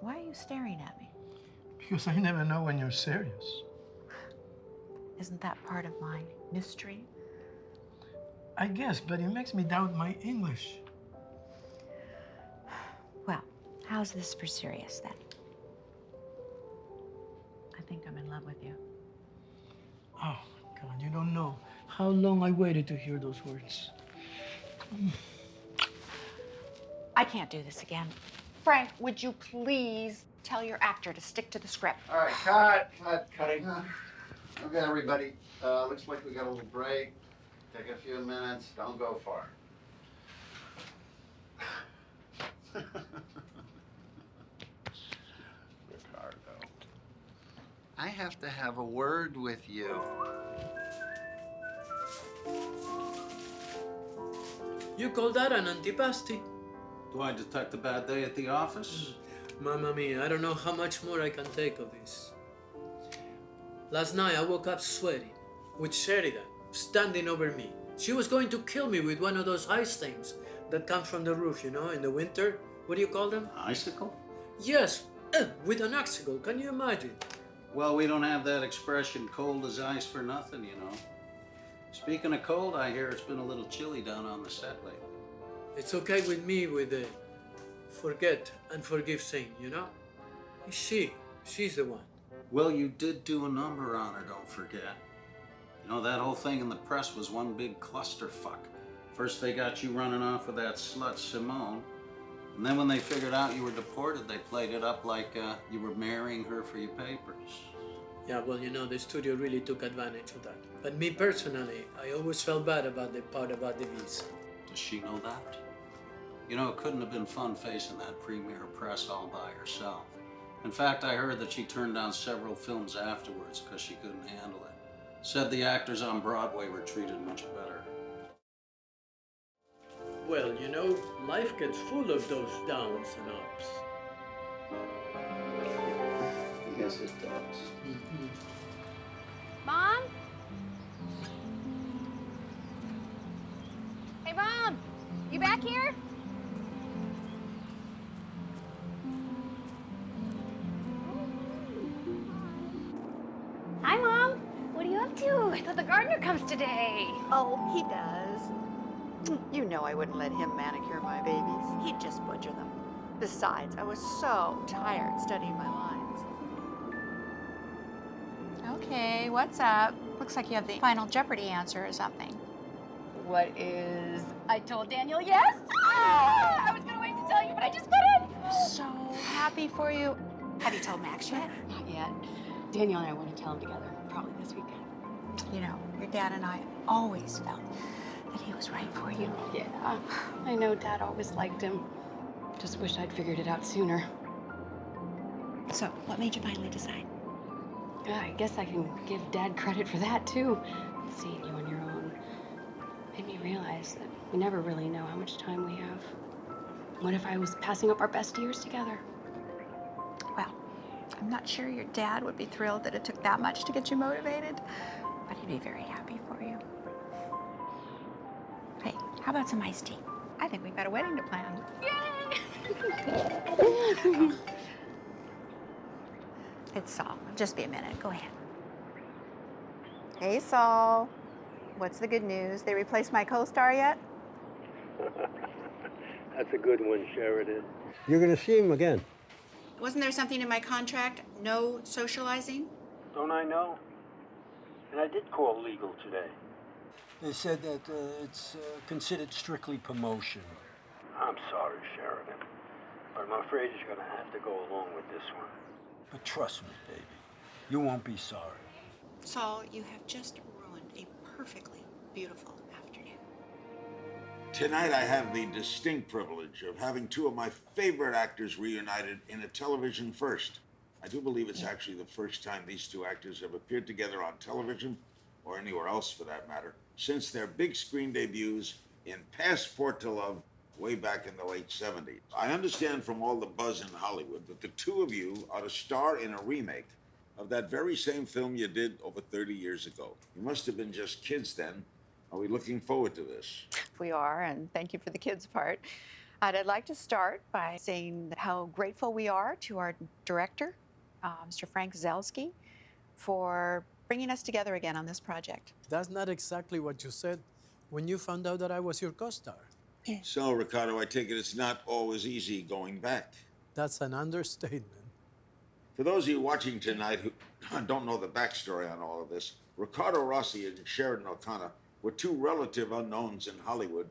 Why are you staring at me? Because I never know when you're serious. Isn't that part of my mystery? I guess, but it makes me doubt my English. Well, how's this for serious then? I think I'm in love with you. Oh, God, you don't know how long I waited to hear those words. I can't do this again. Frank, would you please tell your actor to stick to the script? All right, cutting. Okay, everybody. Looks like we got a little break. Take a few minutes. Don't go far. Ricardo, I have to have a word with you. You call that an antipasti? Do I detect a bad day at the office? Mamma mia, I don't know how much more I can take of this. Last night I woke up sweaty, with Sheridan standing over me. She was going to kill me with one of those ice things that come from the roof, you know, in the winter. What do you call them? Icicle? Yes, with an icicle. Can you imagine? Well, we don't have that expression, cold as ice, for nothing, you know. Speaking of cold, I hear it's been a little chilly down on the set lately. It's okay with me with the forget and forgive thing, you know? She's the one. Well, you did do a number on her, don't forget. You know, that whole thing in the press was one big clusterfuck. First they got you running off with that slut Simone, and then when they figured out you were deported, they played it up like you were marrying her for your papers. Yeah, well, you know, the studio really took advantage of that. But me personally, I always felt bad about the part about the visa. Does she know that? You know, it couldn't have been fun facing that premiere press all by herself. In fact, I heard that she turned down several films afterwards because she couldn't handle it. Said the actors on Broadway were treated much better. Well, you know, life gets full of those downs and ups. Yes, it does. Mom? Hey, Mom! You back here? Hi, Mom. What are you up to? I thought the gardener comes today. Oh, he does. You know I wouldn't let him manicure my babies. He'd just butcher them. Besides, I was so tired studying my lines. Okay, what's up? Looks like you have the Final Jeopardy answer or something. What is... I told Daniel yes. Ah, I was gonna wait to tell you, but I just couldn't. I'm so happy for you. Have you told Max yet? Not yet. Daniel and I want to tell him together, probably this weekend. You know, your dad and I always felt that he was right for you. Yeah, I know Dad always liked him. Just wish I'd figured it out sooner. So, what made you finally decide? Yeah, I guess I can give Dad credit for that, too. Seeing you on your own made me realize that we never really know how much time we have. What if I was passing up our best years together? Well, I'm not sure your dad would be thrilled that it took that much to get you motivated, but he'd be very happy for you. Hey, how about some iced tea? I think we've got a wedding to plan. Yay! It's Saul. Just be a minute. Go ahead. Hey, Saul. What's the good news? They replaced my co-star yet? That's a good one, Sheridan. You're gonna see him again. Wasn't there something in my contract? No socializing? Don't I know? And I did call legal today. They said that it's considered strictly promotion. I'm sorry, Sheridan, but I'm afraid you're gonna have to go along with this one. But trust me, baby, you won't be sorry. Saul, you have just ruined a perfectly beautiful afternoon. Tonight I have the distinct privilege of having two of my favorite actors reunited in a television first. I do believe it's actually the first time these two actors have appeared together on television, or anywhere else for that matter, since their big screen debuts in Passport to Love way back in the late 70s. I understand from all the buzz in Hollywood that the two of you are to star in a remake of that very same film you did over 30 years ago. You must have been just kids then. Are we looking forward to this? if we are, and thank you for the kids part. I'd like to start by saying how grateful we are to our director, Mr. Frank Zelsky, for bringing us together again on this project. That's not exactly what you said when you found out that I was your co-star. So, Ricardo, I take it it's not always easy going back. That's an understatement. For those of you watching tonight who don't know the backstory on all of this, Ricardo Rossi and Sheridan O'Connor were two relative unknowns in Hollywood,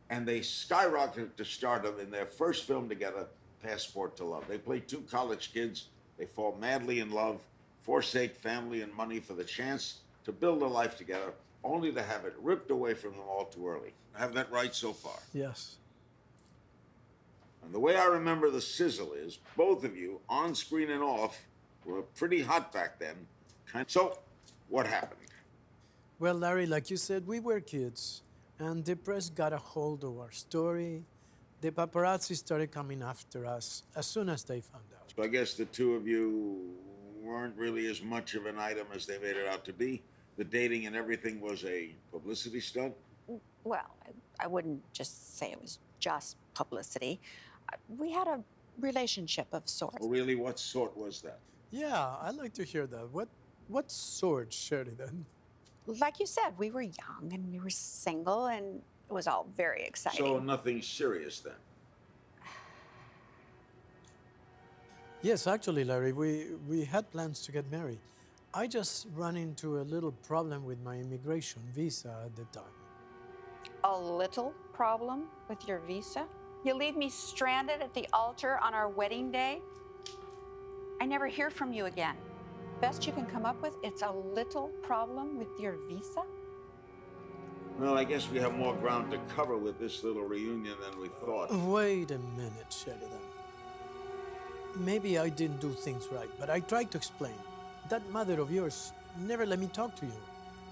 and they skyrocketed to stardom in their first film together, Passport to Love. They played two college kids. They fall madly in love, forsake family and money for the chance to build a life together, only to have it ripped away from them all too early. I have that right so far? Yes. And the way I remember the sizzle is, both of you, on screen and off, were pretty hot back then. So, what happened? Well, Larry, like you said, we were kids, and the press got a hold of our story. The paparazzi started coming after us as soon as they found out. So I guess the two of you weren't really as much of an item as they made it out to be. The dating and everything was a publicity stunt? Well, I wouldn't just say it was just publicity. We had a relationship of sorts. Oh, really? What sort was that? Yeah, I'd like to hear that. What sort, Sheridan? Like you said, we were young and we were single, and it was all very exciting. So nothing serious then? Yes, actually, Larry, we had plans to get married. I just ran into a little problem with my immigration visa at the time. A little problem with your visa? You leave me stranded at the altar on our wedding day? I never hear from you again. Best you can come up with, it's a little problem with your visa? Well, I guess we have more ground to cover with this little reunion than we thought. Wait a minute, Sheridan. Maybe I didn't do things right, but I tried to explain. That mother of yours never let me talk to you.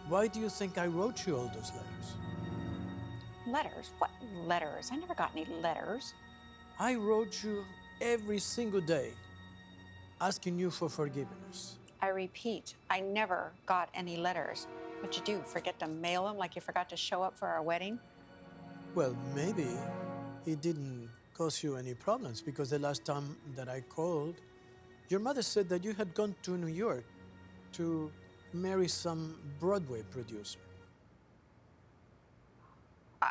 Why do you think I wrote you all those letters? Letters? What letters? I never got any letters. I wrote you every single day, asking you for forgiveness. I repeat, I never got any letters. What'd you do, forget to mail them like you forgot to show up for our wedding? Well, maybe it didn't cause you any problems, because the last time that I called, your mother said that you had gone to New York to marry some Broadway producer.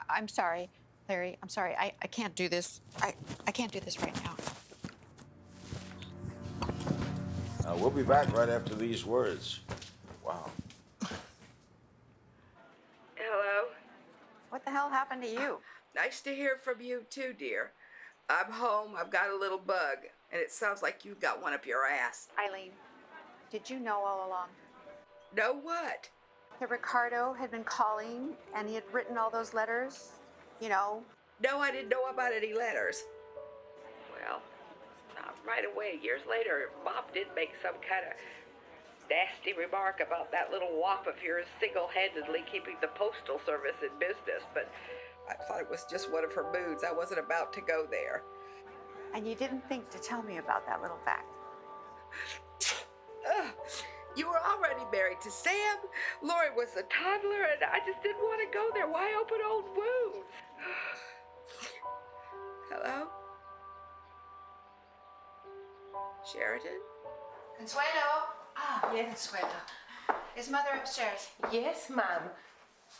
I'm sorry, Larry. I'm sorry. I can't do this. I can't do this right now. We'll be back right after these words. Wow. Hello? What the hell happened to you? Nice to hear from you too, dear. I'm home. I've got a little bug, and it sounds like you've got one up your ass. Eileen, did you know all along? Know what? That Ricardo had been calling and he had written all those letters, you know? No, I didn't know about any letters. Well, not right away. Years later, Bob did make some kind of nasty remark about that little wop of yours single-handedly keeping the postal service in business, but I thought it was just one of her moods. I wasn't about to go there. And you didn't think to tell me about that little fact. You were already married to Sam. Lori was a toddler, and I just didn't want to go there. Why open old wounds? Hello? Sheridan? Consuelo? Ah, yes, Consuelo. Is Mother upstairs? Yes, ma'am.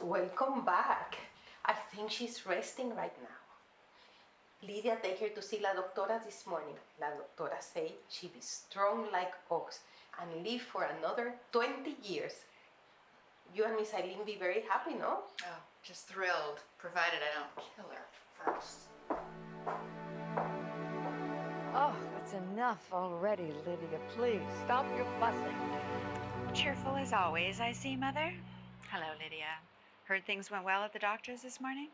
Welcome back. I think she's resting right now. Lydia take her to see La Doctora this morning. La Doctora say she be strong like ox and live for another 20 years. You and Miss Eileen be very happy, no? Oh, just thrilled, provided I don't kill her first. Oh, that's enough already, Lydia. Please, stop your fussing. Cheerful as always, I see, Mother. Hello, Lydia. Heard things went well at the doctor's this morning?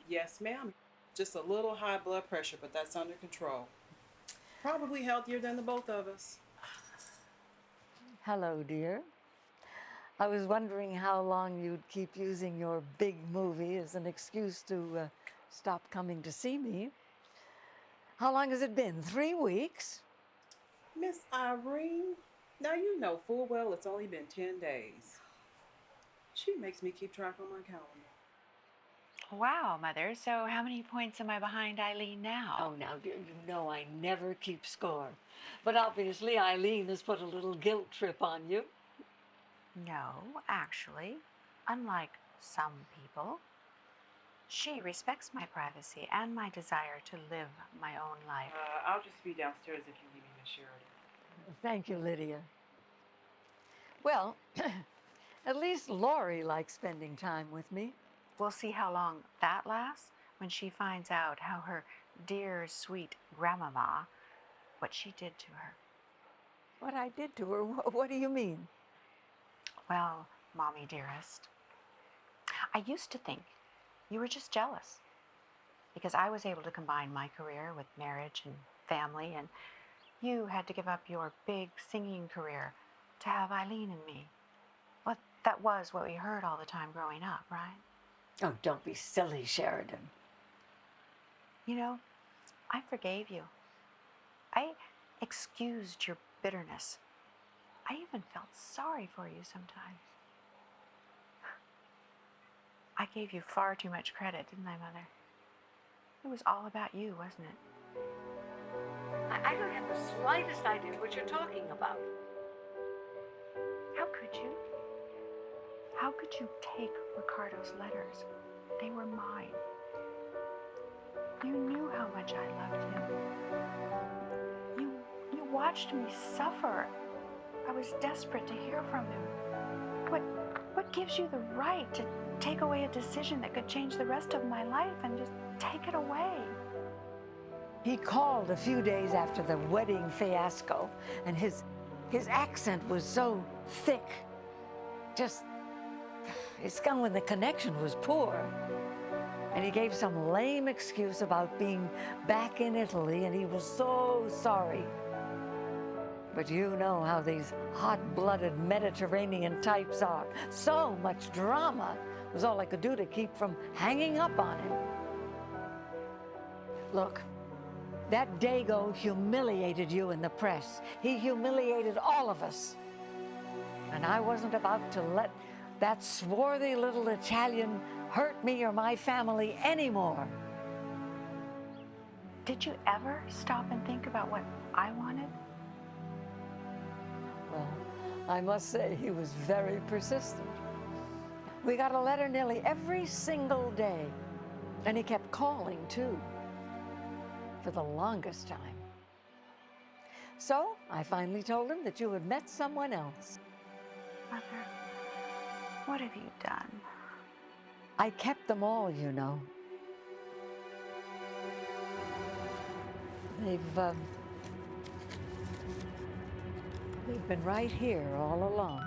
Yes, ma'am. Just a little high blood pressure, but that's under control. Probably healthier than the both of us. Hello, dear. I was wondering how long you'd keep using your big movie as an excuse to stop coming to see me. How long has it been? 3 weeks? Miss Irene, now you know full well it's only been 10 days. She makes me keep track on my calendar. Wow, Mother. So how many points am I behind Eileen now? Oh, now, dear, you know I never keep score. But obviously, Eileen has put a little guilt trip on you. No, actually, unlike some people, she respects my privacy and my desire to live my own life. I'll just be downstairs if you need me, Miss Sheridan. Thank you, Lydia. Well, at least Lori likes spending time with me. We'll see how long that lasts when she finds out how her dear, sweet grandmama, what she did to her. What I did to her? What do you mean? Well, Mommy dearest, I used to think you were just jealous because I was able to combine my career with marriage and family, and you had to give up your big singing career to have Eileen and me. Well, that was what we heard all the time growing up, right? Oh, don't be silly, Sheridan. You know, I forgave you. I excused your bitterness. I even felt sorry for you sometimes. I gave you far too much credit, didn't I, Mother? It was all about you, wasn't it? I don't have the slightest idea what you're talking about. How could you? How could you take Ricardo's letters? They were mine. You knew how much I loved him. You watched me suffer. I was desperate to hear from him. What gives you the right to take away a decision that could change the rest of my life and just take it away? He called a few days after the wedding fiasco, and his accent was so thick. Just, his gun when the connection was poor. And he gave some lame excuse about being back in Italy, and he was so sorry. But you know how these hot-blooded Mediterranean types are. So much drama was all I could do to keep from hanging up on him. Look, that Dago humiliated you in the press. He humiliated all of us. And I wasn't about to let that swarthy little Italian hurt me or my family anymore. Did you ever stop and think about what I wanted? Well, I must say he was very persistent. We got a letter nearly every single day. And he kept calling, too, for the longest time. So I finally told him that you had met someone else. Mother, what have you done? I kept them all, you know. They've been right here all along.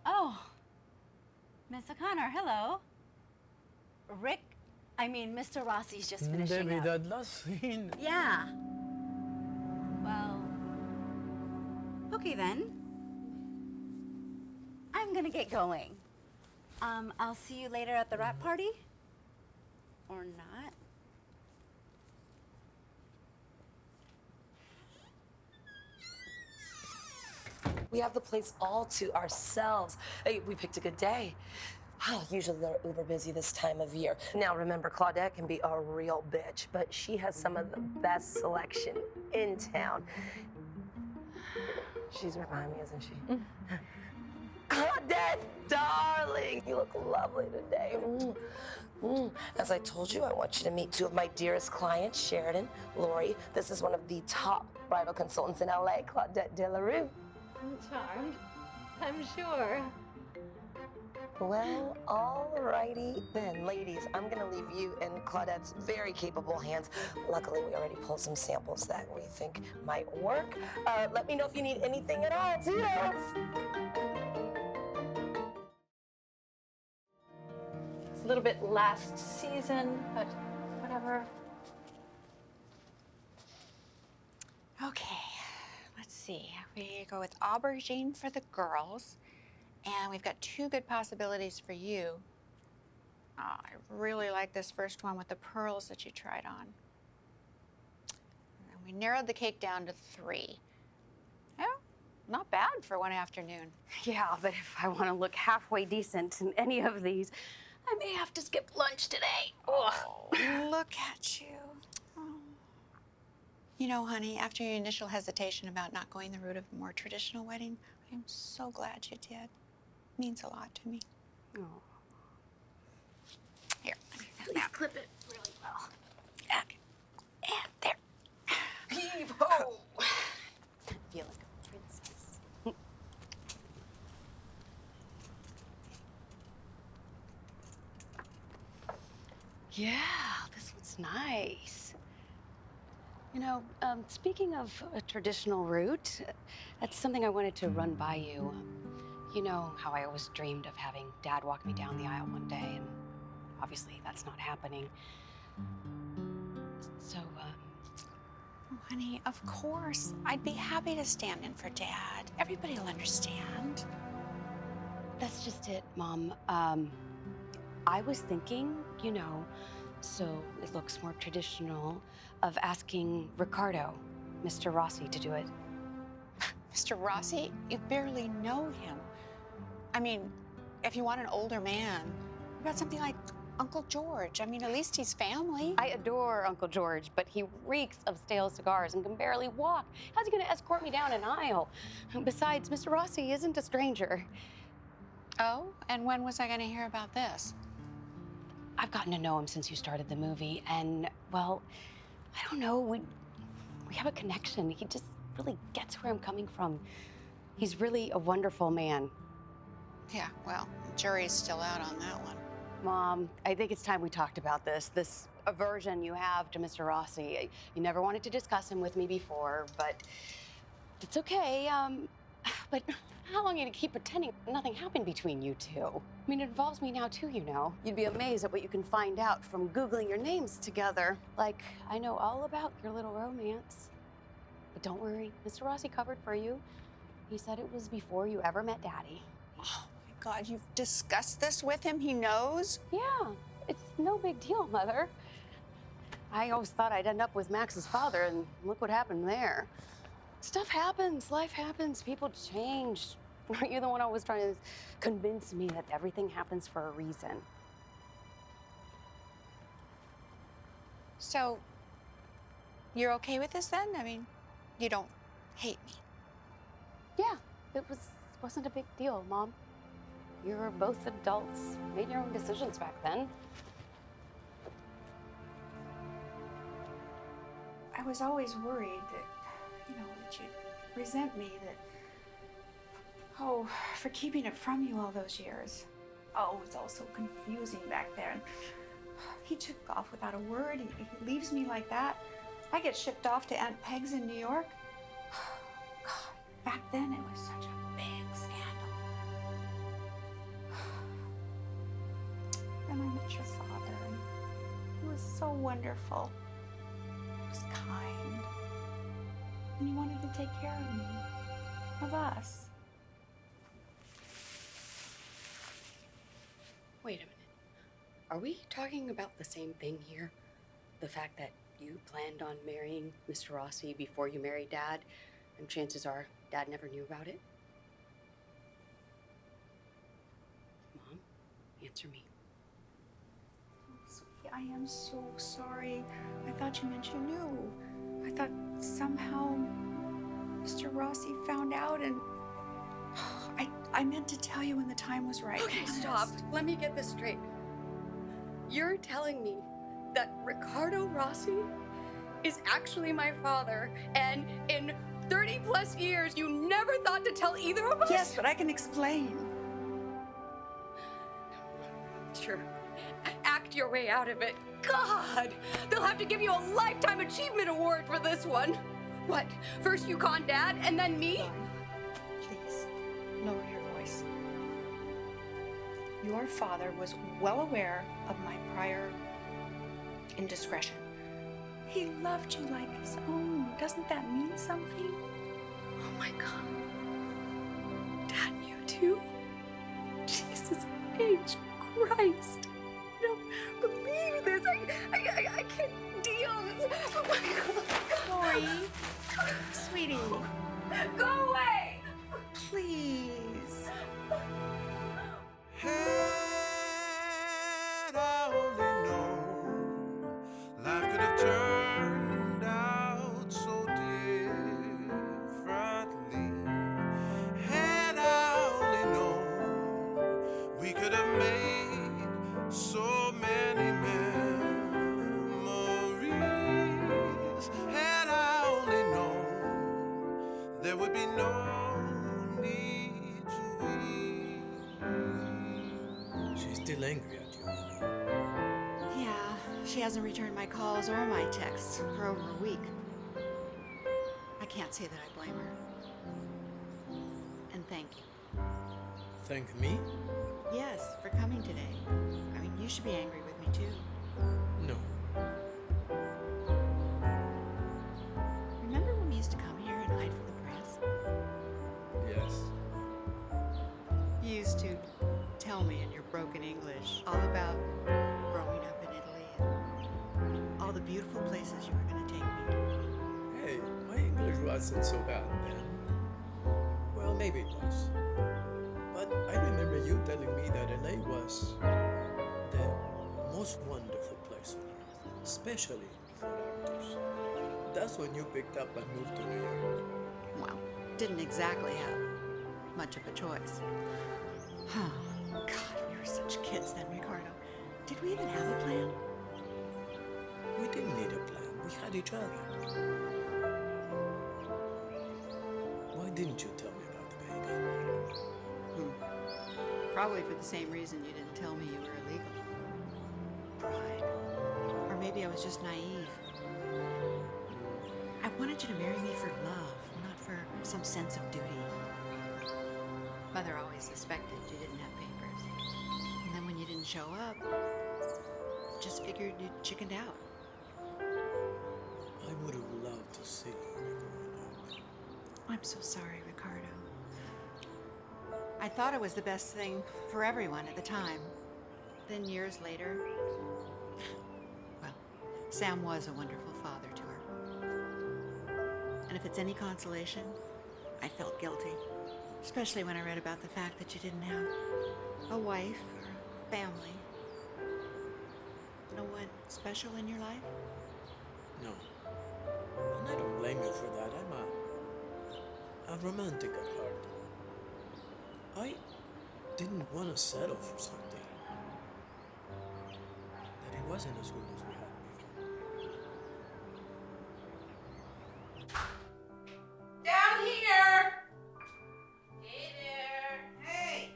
Oh, Miss O'Connor, hello. Mr. Rossi's just finishing Debbie, up. that last scene. Yeah. Well, okay then. I'm gonna get going. I'll see you later at the wrap party? Or not? We have the place all to ourselves. Hey, we picked a good day. Usually they're uber busy this time of year. Now remember, Claudette can be a real bitch, but she has some of the best selection in town. She's reminding me, isn't she? Claudette, darling, you look lovely today. As I told you, I want you to meet two of my dearest clients, Sheridan, Lori. This is one of the top bridal consultants in LA, Claudette De La Rue. I'm charmed. I'm sure. Well, alrighty then. Ladies, I'm gonna leave you in Claudette's very capable hands. Luckily, we already pulled some samples that we think might work. Let me know if you need anything at all. Toodles! It's a little bit last season, but whatever. Okay, let's see. We go with aubergine for the girls, and we've got 2 good possibilities for you. Oh, I really like this first one with the pearls that you tried on. And we narrowed the cake down to 3. Yeah, not bad for one afternoon. Yeah, but if I want to look halfway decent in any of these, I may have to skip lunch today. Ugh. Oh, look at you. Oh. You know, honey, after your initial hesitation about not going the route of a more traditional wedding, I'm so glad you did. It means a lot to me. Oh. Here, Please clip it really well. Okay. And there. Heave ho! Feel like a princess. Yeah, this one's nice. You know, speaking of a traditional route, that's something I wanted to run by you. You know how I always dreamed of having Dad walk me down the aisle one day, and obviously that's not happening. So, Oh, honey, of course. I'd be happy to stand in for Dad. Everybody will understand. that's just it, Mom. I was thinking, you know, so it looks more traditional, of asking Ricardo, Mr. Rossi, to do it. Mr. Rossi, you barely know him. I mean, if you want an older man, what about something like Uncle George? I mean, at least he's family. I adore Uncle George, but he reeks of stale cigars and can barely walk. How's he gonna escort me down an aisle? Besides, Mr. Rossi isn't a stranger. Oh, and when was I gonna hear about this? I've gotten to know him since you started the movie, and, well, I don't know, we have a connection. He just really gets where I'm coming from. He's really a wonderful man. Yeah, well, the jury's still out on that one. Mom, I think it's time we talked about this aversion you have to Mr. Rossi. You never wanted to discuss him with me before, but it's okay. But how long are you gonna keep pretending nothing happened between you two? I mean, it involves me now too, you know. You'd be amazed at what you can find out from Googling your names together. Like, I know all about your little romance. But don't worry, Mr. Rossi covered for you. He said it was before you ever met Daddy. Oh my God, you've discussed this with him? He knows? Yeah, it's no big deal, Mother. I always thought I'd end up with Max's father, and look what happened there. Stuff happens, life happens, people change. Aren't you the one always trying to convince me that everything happens for a reason? So, you're okay with this then? I mean, you don't hate me? Yeah, it wasn't a big deal, Mom. You were both adults, made your own decisions back then. I was always worried that, that you'd resent me, for keeping it from you all those years. Oh, it was all so confusing back there. And he took off without a word. He leaves me like that. I get shipped off to Aunt Peg's in New York. God, back then it was such a big scandal. Then I met your father, and he was so wonderful. He was kind. And he wanted to take care of me, of us. Wait a minute. Are we talking about the same thing here? The fact that you planned on marrying Mr. Rossi before you married Dad, and chances are Dad never knew about it? Mom, answer me. Oh, sweetie, I am so sorry. I thought you meant you knew. I thought somehow Mr. Rossi found out, and I meant to tell you when the time was right. Okay, stop. Let me get this straight. You're telling me that Ricardo Rossi is actually my father, and in 30 plus years, you never thought to tell either of us? Yes, but I can explain. pressure. Act your way out of it. God, they'll have to give you a Lifetime Achievement Award for this one. What? First you con Dad, and then me? Please, lower your voice. Your father was well aware of my prior indiscretion. He loved you like his own. Doesn't that mean something? Oh my God. Dad knew too? Jesus H. Christ. I don't believe this. I can't deal this. Oh my God. Lori, sweetie. Go away. Please. Had I only known life could have turned out so differently. Had I only known we could have made so many memories. Had I only known there would be no need to weep. She's still angry at you, Ellie. Yeah, she hasn't returned my calls or my texts for over a week. I can't say that I blame her. And thank you. Thank me? Yes, for coming today. I mean, you should be angry with me too. No. Remember when we used to come here and hide from the press? Yes. You used to tell me in your broken English all about growing up in Italy and all the beautiful places you were going to take me to. Hey, my English wasn't so bad then. Well, maybe it was. But I remember you telling me that LA was the most wonderful place on earth, especially for actors. That's when you picked up and moved to New York. Well, didn't exactly have much of a choice. God, we were such kids then, Ricardo. Did we even have a plan? We didn't need a plan. We had each other. Why didn't you tell me about the baby? Probably for the same reason you didn't tell me you were illegal. Pride. Or maybe I was just naive. I wanted you to marry me for love, not for some sense of duty. Mother always suspected you didn't have papers. And then when you didn't show up, just figured you'd chickened out. I would have loved to see you growing up. I'm so sorry, Ricardo. I thought it was the best thing for everyone at the time. Then years later, well, Sam was a wonderful father to her. And if it's any consolation, I felt guilty. Especially when I read about the fact that you didn't have a wife or a family. No one special in your life? No. And I don't blame you for that. I'm a romantic at heart. I didn't want to settle for something that it wasn't as good as we had before. Down here! Hey there. Hey.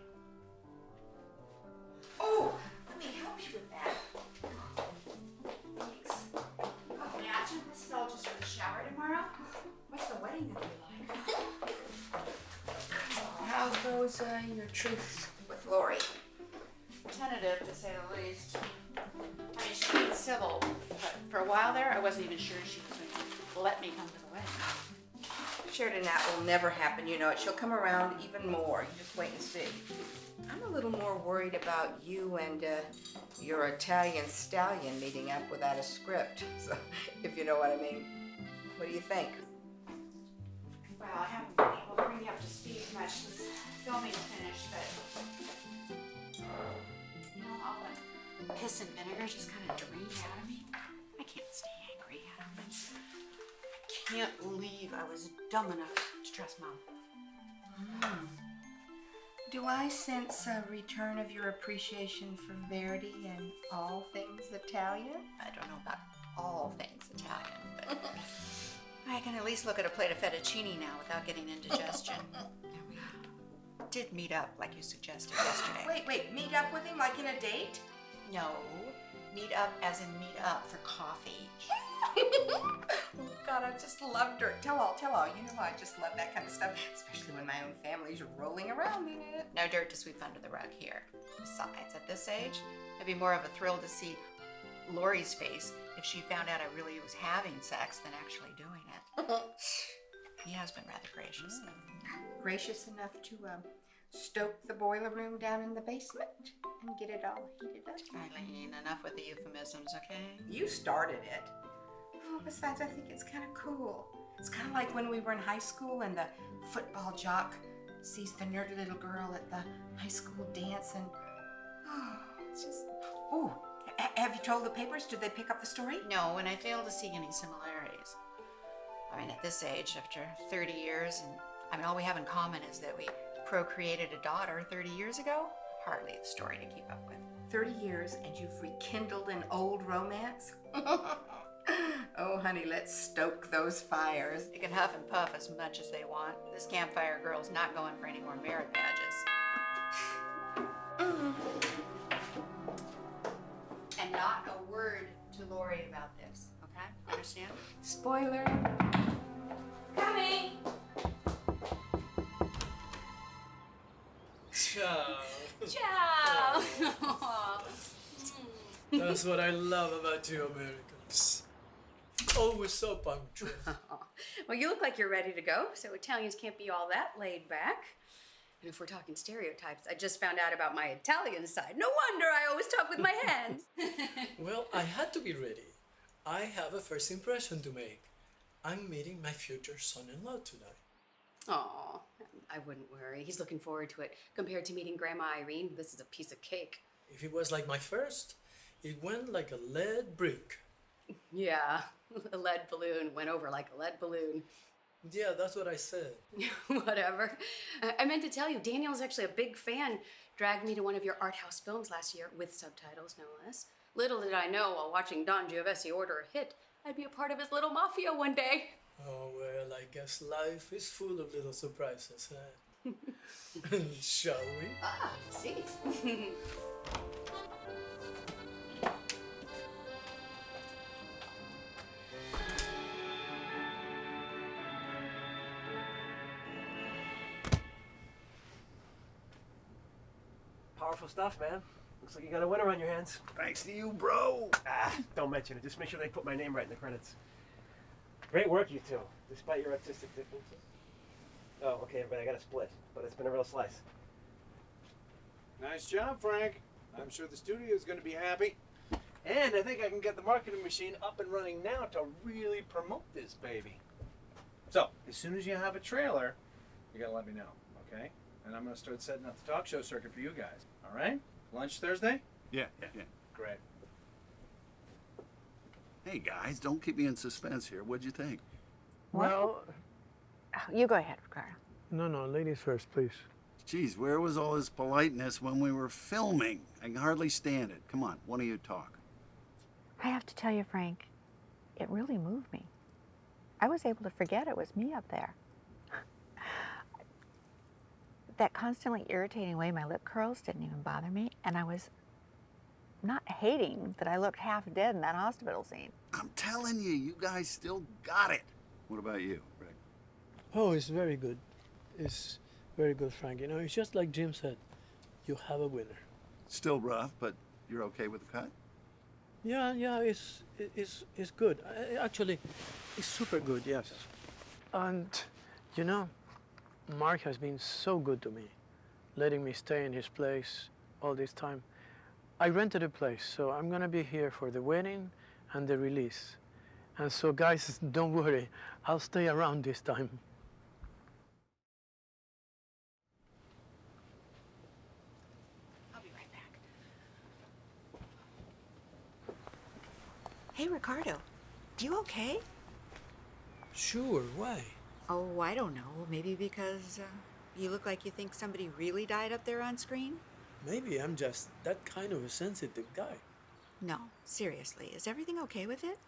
Oh, let me help you with that. Thanks. Oh, imagine this is all just for the shower tomorrow. What's the wedding gonna be like? How goes your truce with Lori? Tentative, to say the least. I mean, she being civil, but for a while there, I wasn't even sure she was going to let me come to the wedding. Sheridan, that will never happen. You know it. She'll come around even more. You just wait and see. I'm a little more worried about you and your Italian stallion meeting up without a script. So, if you know what I mean. What do you think? Well, I haven't been able to bring you up to speed much since filming's finished, but you know, all the piss and vinegar just kind of drained out of me. I can't stay angry at him. I can't believe I was dumb enough to trust Mom. Do I sense a return of your appreciation for Verdi and all things Italian? I don't know about all things Italian, but I can at least look at a plate of fettuccine now without getting indigestion. And we did meet up like you suggested yesterday. Wait, meet up with him like in a date? No, meet up as in meet up for coffee. Oh, God, I just love dirt. Tell all. You know I just love that kind of stuff, especially when my own family's rolling around in it. No dirt to sweep under the rug here. Besides, at this age, it'd be more of a thrill to see Lori's face if she found out I really was having sex than actually doing it. He has been rather gracious, though. Gracious enough to stoke the boiler room down in the basement and get it all heated up. Eileen, enough with the euphemisms, okay? You started it. Oh, besides, I think it's kind of cool. It's kind of like when we were in high school and the football jock sees the nerdy little girl at the high school dance and, oh, it's just, oh, have you told the papers? Did they pick up the story? No, and I fail to see any similarities. I mean, at this age, after 30 years, and I mean, all we have in common is that we procreated a daughter 30 years ago. Hardly the story to keep up with. 30 years and you've rekindled an old romance? Oh, honey, let's stoke those fires. They can huff and puff as much as they want. This campfire girl's not going for any more merit badges. And not a word to Lori about this, okay? Understand? Spoiler. Coming! Ciao. Ciao! That's what I love about you Americans. Always so punctual. Well, you look like you're ready to go, so Italians can't be all that laid back. And if we're talking stereotypes, I just found out about my Italian side. No wonder I always talk with my hands. Well, I had to be ready. I have a first impression to make. I'm meeting my future son-in-law tonight. Aw, I wouldn't worry. He's looking forward to it. Compared to meeting Grandma Irene, this is a piece of cake. If it was like my first, it went like a lead brick. Yeah, a lead balloon went over like a lead balloon. Yeah, that's what I said. Whatever. I meant to tell you, Daniel's actually a big fan. Dragged me to one of your art house films last year, with subtitles, no less. Little did I know, while watching Don Giovesi order a hit, I'd be a part of his little mafia one day. Oh, well, I guess life is full of little surprises, huh? Shall we? Ah, see. Powerful stuff, man. Looks like you got a winner on your hands. Thanks to you, bro. Don't mention it. Just make sure they put my name right in the credits. Great work, you two, despite your artistic differences. Oh, okay, everybody, I got a split, but it's been a real slice. Nice job, Frank. I'm sure the studio is going to be happy. And I think I can get the marketing machine up and running now to really promote this baby. So, as soon as you have a trailer, you got to let me know, okay? And I'm going to start setting up the talk show circuit for you guys, all right? Lunch Thursday? Yeah. Great. Hey, guys, don't keep me in suspense here. What'd you think? Well, You go ahead, Ricardo. no, ladies first, please. Geez, where was all his politeness when we were filming? I can hardly stand it. Come on, one of you talk. I have to tell you, Frank, it really moved me. I was able to forget it was me up there. That constantly irritating way my lip curls didn't even bother me, and I was not hating that I looked half dead in that hospital scene. I'm telling you, you guys still got it. What about you, Rick? Oh, it's very good. It's very good, Frank. You know, it's just like Jim said. You have a winner. Still rough, but you're okay with the cut? Yeah, it's good. Actually, it's super good, yes. And, you know, Mark has been so good to me, letting me stay in his place all this time. I rented a place, so I'm gonna be here for the wedding and the release. And so, guys, don't worry. I'll stay around this time. I'll be right back. Hey, Ricardo, you okay? Sure, why? Oh, I don't know. Maybe because you look like you think somebody really died up there on screen? Maybe I'm just that kind of a sensitive guy. No, seriously, is everything okay with it?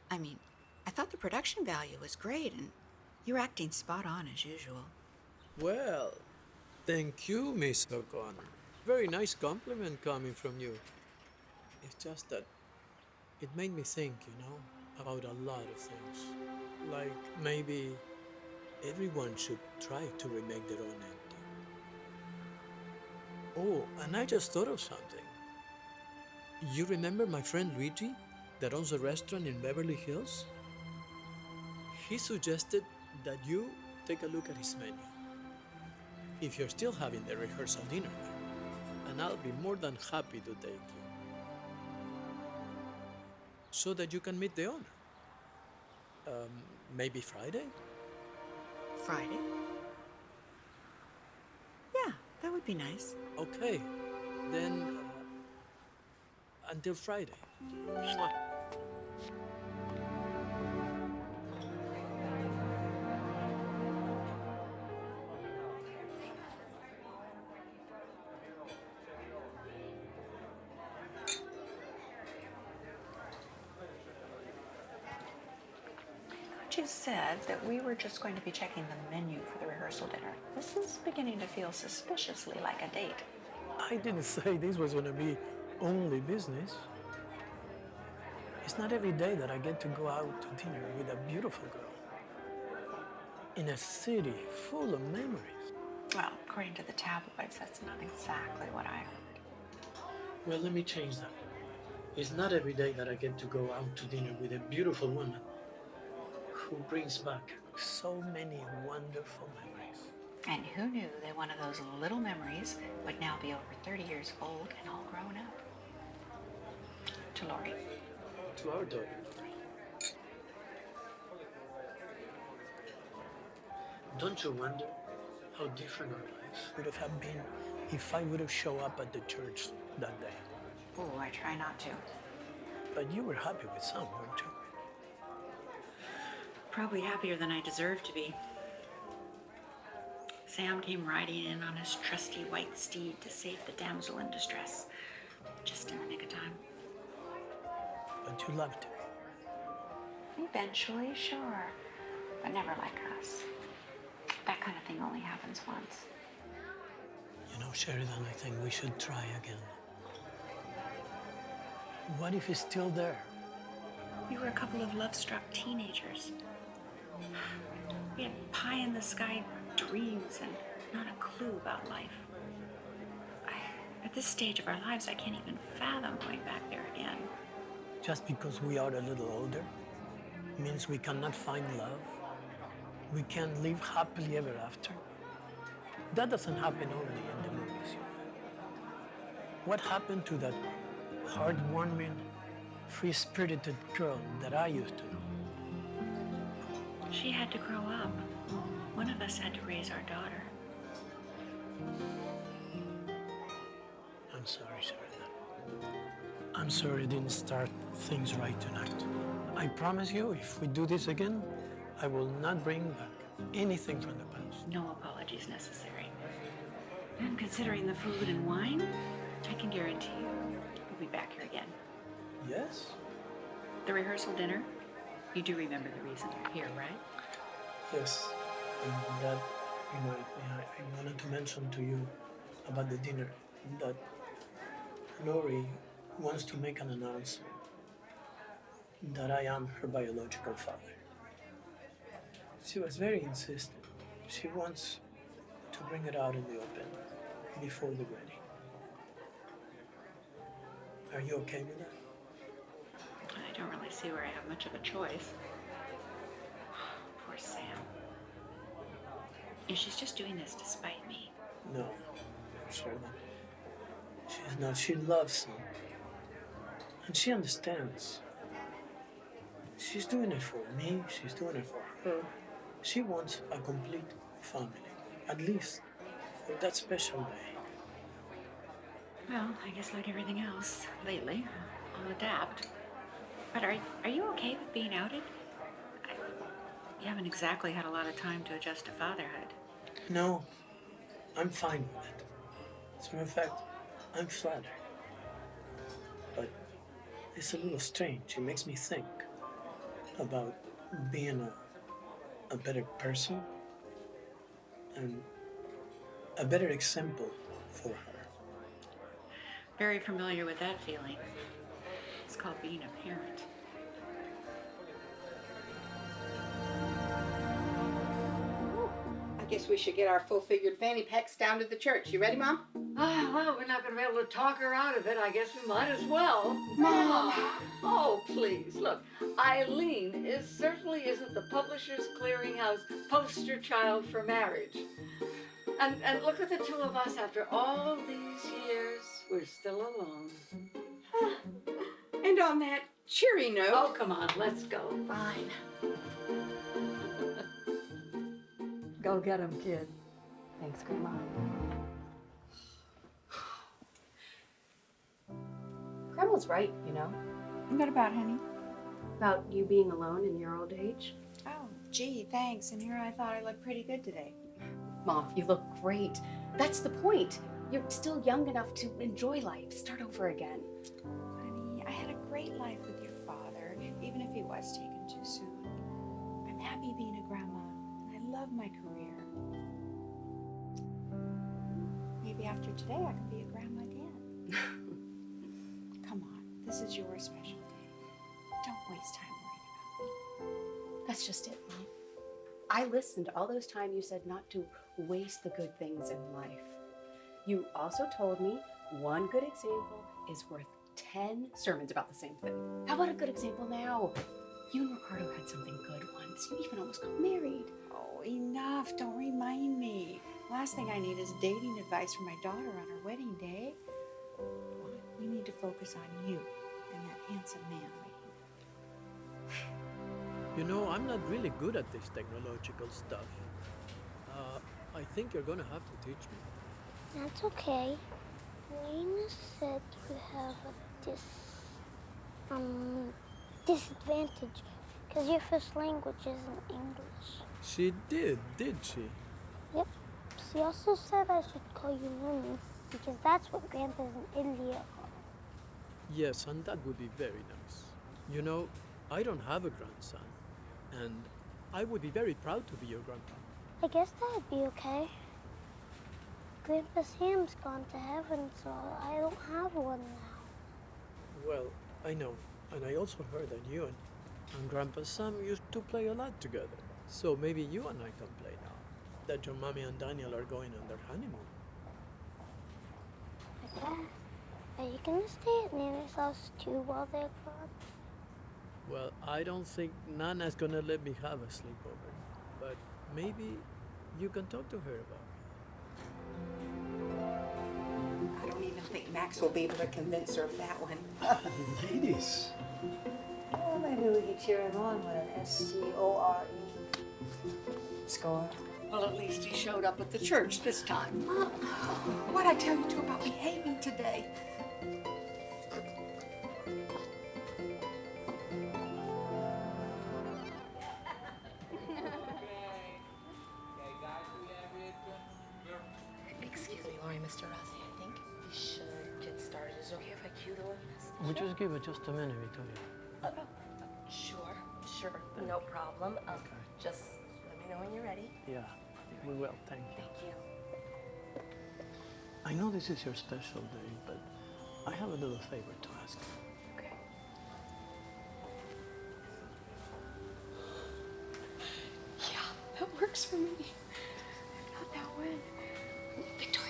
I mean, I thought the production value was great, and you're acting spot on as usual. Well, thank you, Miss O'Connor. Very nice compliment coming from you. It's just that it made me think, about a lot of things. Like maybe everyone should try to remake their own ending. Oh, and I just thought of something. You remember my friend Luigi that owns a restaurant in Beverly Hills? He suggested that you take a look at his menu. If you're still having the rehearsal dinner there, and I'll be more than happy to take you. So that you can meet the owner. Maybe Friday? Friday? Yeah, that would be nice. Okay, then until Friday. Mwah. You said that we were just going to be checking the menu for the rehearsal dinner. This is beginning to feel suspiciously like a date. I didn't say this was going to be only business. It's not every day that I get to go out to dinner with a beautiful girl. In a city full of memories. Well, according to the tabloids, that's not exactly what I heard. Well, let me change that. It's not every day that I get to go out to dinner with a beautiful woman who brings back so many wonderful memories. And who knew that one of those little memories would now be over 30 years old and all grown up? To Lori. To our daughter. Don't you wonder how different our lives would have been if I would have shown up at the church that day? Oh, I try not to. But you were happy with some, weren't you? Probably happier than I deserve to be. Sam came riding in on his trusty white steed to save the damsel in distress. Just in the nick of time. But you loved him. Eventually, sure. But never like us. That kind of thing only happens once. Sheridan, I think we should try again. What if he's still there? We were a couple of love-struck teenagers. We had pie-in-the-sky dreams and not a clue about life. At this stage of our lives, I can't even fathom going back there again. Just because we are a little older means we cannot find love. We can't live happily ever after. That doesn't happen only in the movies. What happened to that heartwarming, free-spirited girl that I used to know? She had to grow up. One of us had to raise our daughter. I'm sorry, Sheridan. I'm sorry I didn't start things right tonight. I promise you, if we do this again, I will not bring back anything from the past. No apologies necessary. And considering the food and wine, I can guarantee you we'll be back here again. Yes? The rehearsal dinner, you do remember the reason you're here, right? Yes. And that reminds me, I wanted to mention to you about the dinner that Lori wants to make an announcement that I am her biological father. She was very insistent. She wants to bring it out in the open before the wedding. Are you okay with that? I don't really see where I have much of a choice. Poor Sam. And she's just doing this to spite me. No, Sheridan. She's not. She loves him. And she understands. She's doing it for me. She's doing it for her. She wants a complete family. At least for that special day. Well, I guess like everything else lately, I'll adapt. But are you okay with being outed? You haven't exactly had a lot of time to adjust to fatherhood. No, I'm fine with it. As a matter of fact, I'm flattered. But it's a little strange. It makes me think about being a better person and a better example for her. Very familiar with that feeling. called being a parent. I guess we should get our full-figured fanny packs down to the church. You ready, Mom? Well, we're not going to be able to talk her out of it. I guess we might as well. Mom! Oh, please. Look, Eileen certainly isn't the Publishers Clearinghouse poster child for marriage. And look at the two of us after all these years. We're still alone. And on that cheery note... Oh, come on. Let's go. Fine. Go get him, kid. Thanks, Grandma. Grandma's right, you know. What about, honey? About you being alone in your old age. Oh, gee, thanks. And here I thought I looked pretty good today. Mom, you look great. That's the point. You're still young enough to enjoy life. Start over again. Honey, I had a great life with your father, even if he was taken too soon. I'm happy being a grandma, and I love my career. Maybe after today I can be a grandma again. Come on, this is your special day. Don't waste time worrying about me. That's just it, Mom. I listened all those times you said not to waste the good things in life. You also told me one good example is worth 10 sermons about the same thing. How about a good example now? You and Ricardo had something good once. You even almost got married. Oh, enough. Don't remind me. Last thing I need is dating advice from my daughter on her wedding day. Come on, we need to focus on you and that handsome man right here. You know, I'm not really good at this technological stuff. I think you're gonna have to teach me. That's okay. Lena said we have a disadvantage because your first language isn't English. She did she? Yep. She also said I should call you Mommy because that's what grandpas in India call. Yes, and that would be very nice. You know, I don't have a grandson, and I would be very proud to be your grandpa. I guess that'd be okay. Grandpa Sam's gone to heaven, so I don't have one now. Well, I know, and I also heard that you and Grandpa Sam used to play a lot together. So maybe you and I can play now, that your mommy and Daniel are going on their honeymoon. Dad, are you gonna stay at Nana's house too while they're gone? Well, I don't think Nana's gonna let me have a sleepover, but maybe you can talk to her about I don't even think Max will be able to convince her of that one. Ladies. Well, maybe we could cheer him on with an SCORE score. Well, at least he showed up at the church this time. Mom, what'd I tell you two about behaving today? Excuse me, Laurie, Mr. Rossi. I think we should get started. Is it okay if I cue the organist? We'll just give it just a minute, Victoria. Sure, no problem. Just let me know when you're ready. Yeah, we will, thank you. Thank you. I know this is your special day, but I have a little favor to ask. Okay. Yeah, that works for me. Not that when. Victoria.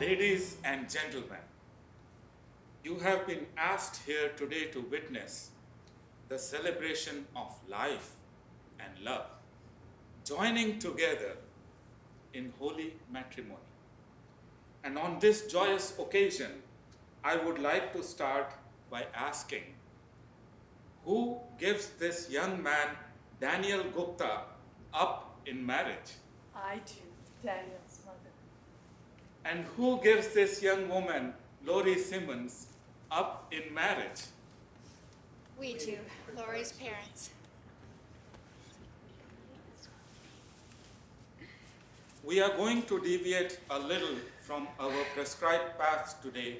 Ladies and gentlemen, you have been asked here today to witness the celebration of life and love, joining together in holy matrimony. And on this joyous occasion, I would like to start by asking, who gives this young man, Daniel Gupta, up in marriage? I do, Daniel's mother. And who gives this young woman, Lori Simmons, up in marriage? We do, Lori's parents. We are going to deviate a little from our prescribed paths today,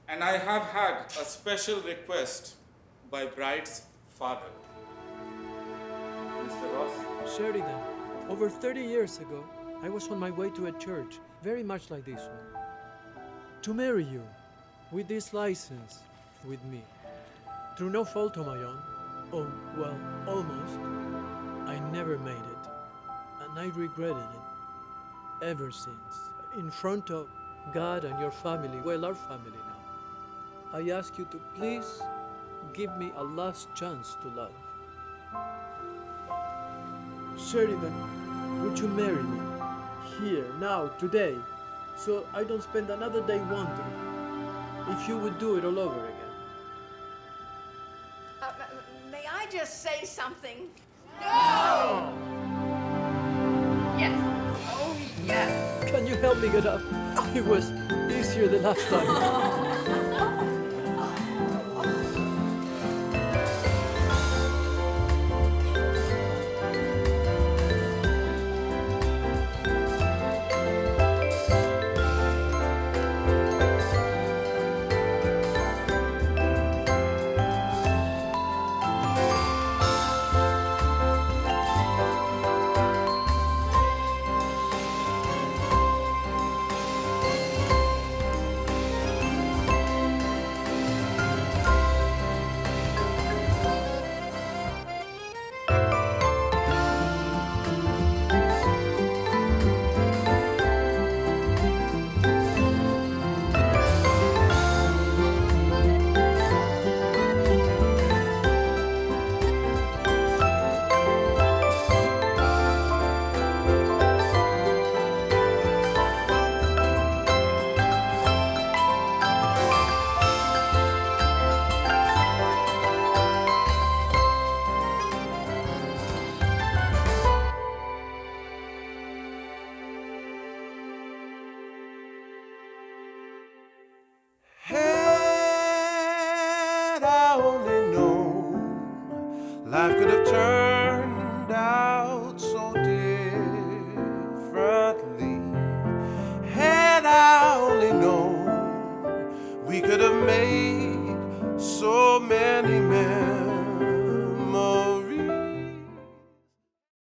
and I have had a special request by bride's father. Mr. Ross? Sheridan, over 30 years ago, I was on my way to a church, very much like this one, to marry you, with this license, with me. Through no fault of my own, oh, well, almost, I never made it, and I regretted it ever since. In front of God and your family, well, our family now, I ask you to please give me a last chance to love. Sheridan, would you marry me? Here, now, today, so I don't spend another day wondering if you would do it all over again. May I just say something? No! Yes. Oh, yes. Can you help me get up? It was easier the last time. Had I only known life could have turned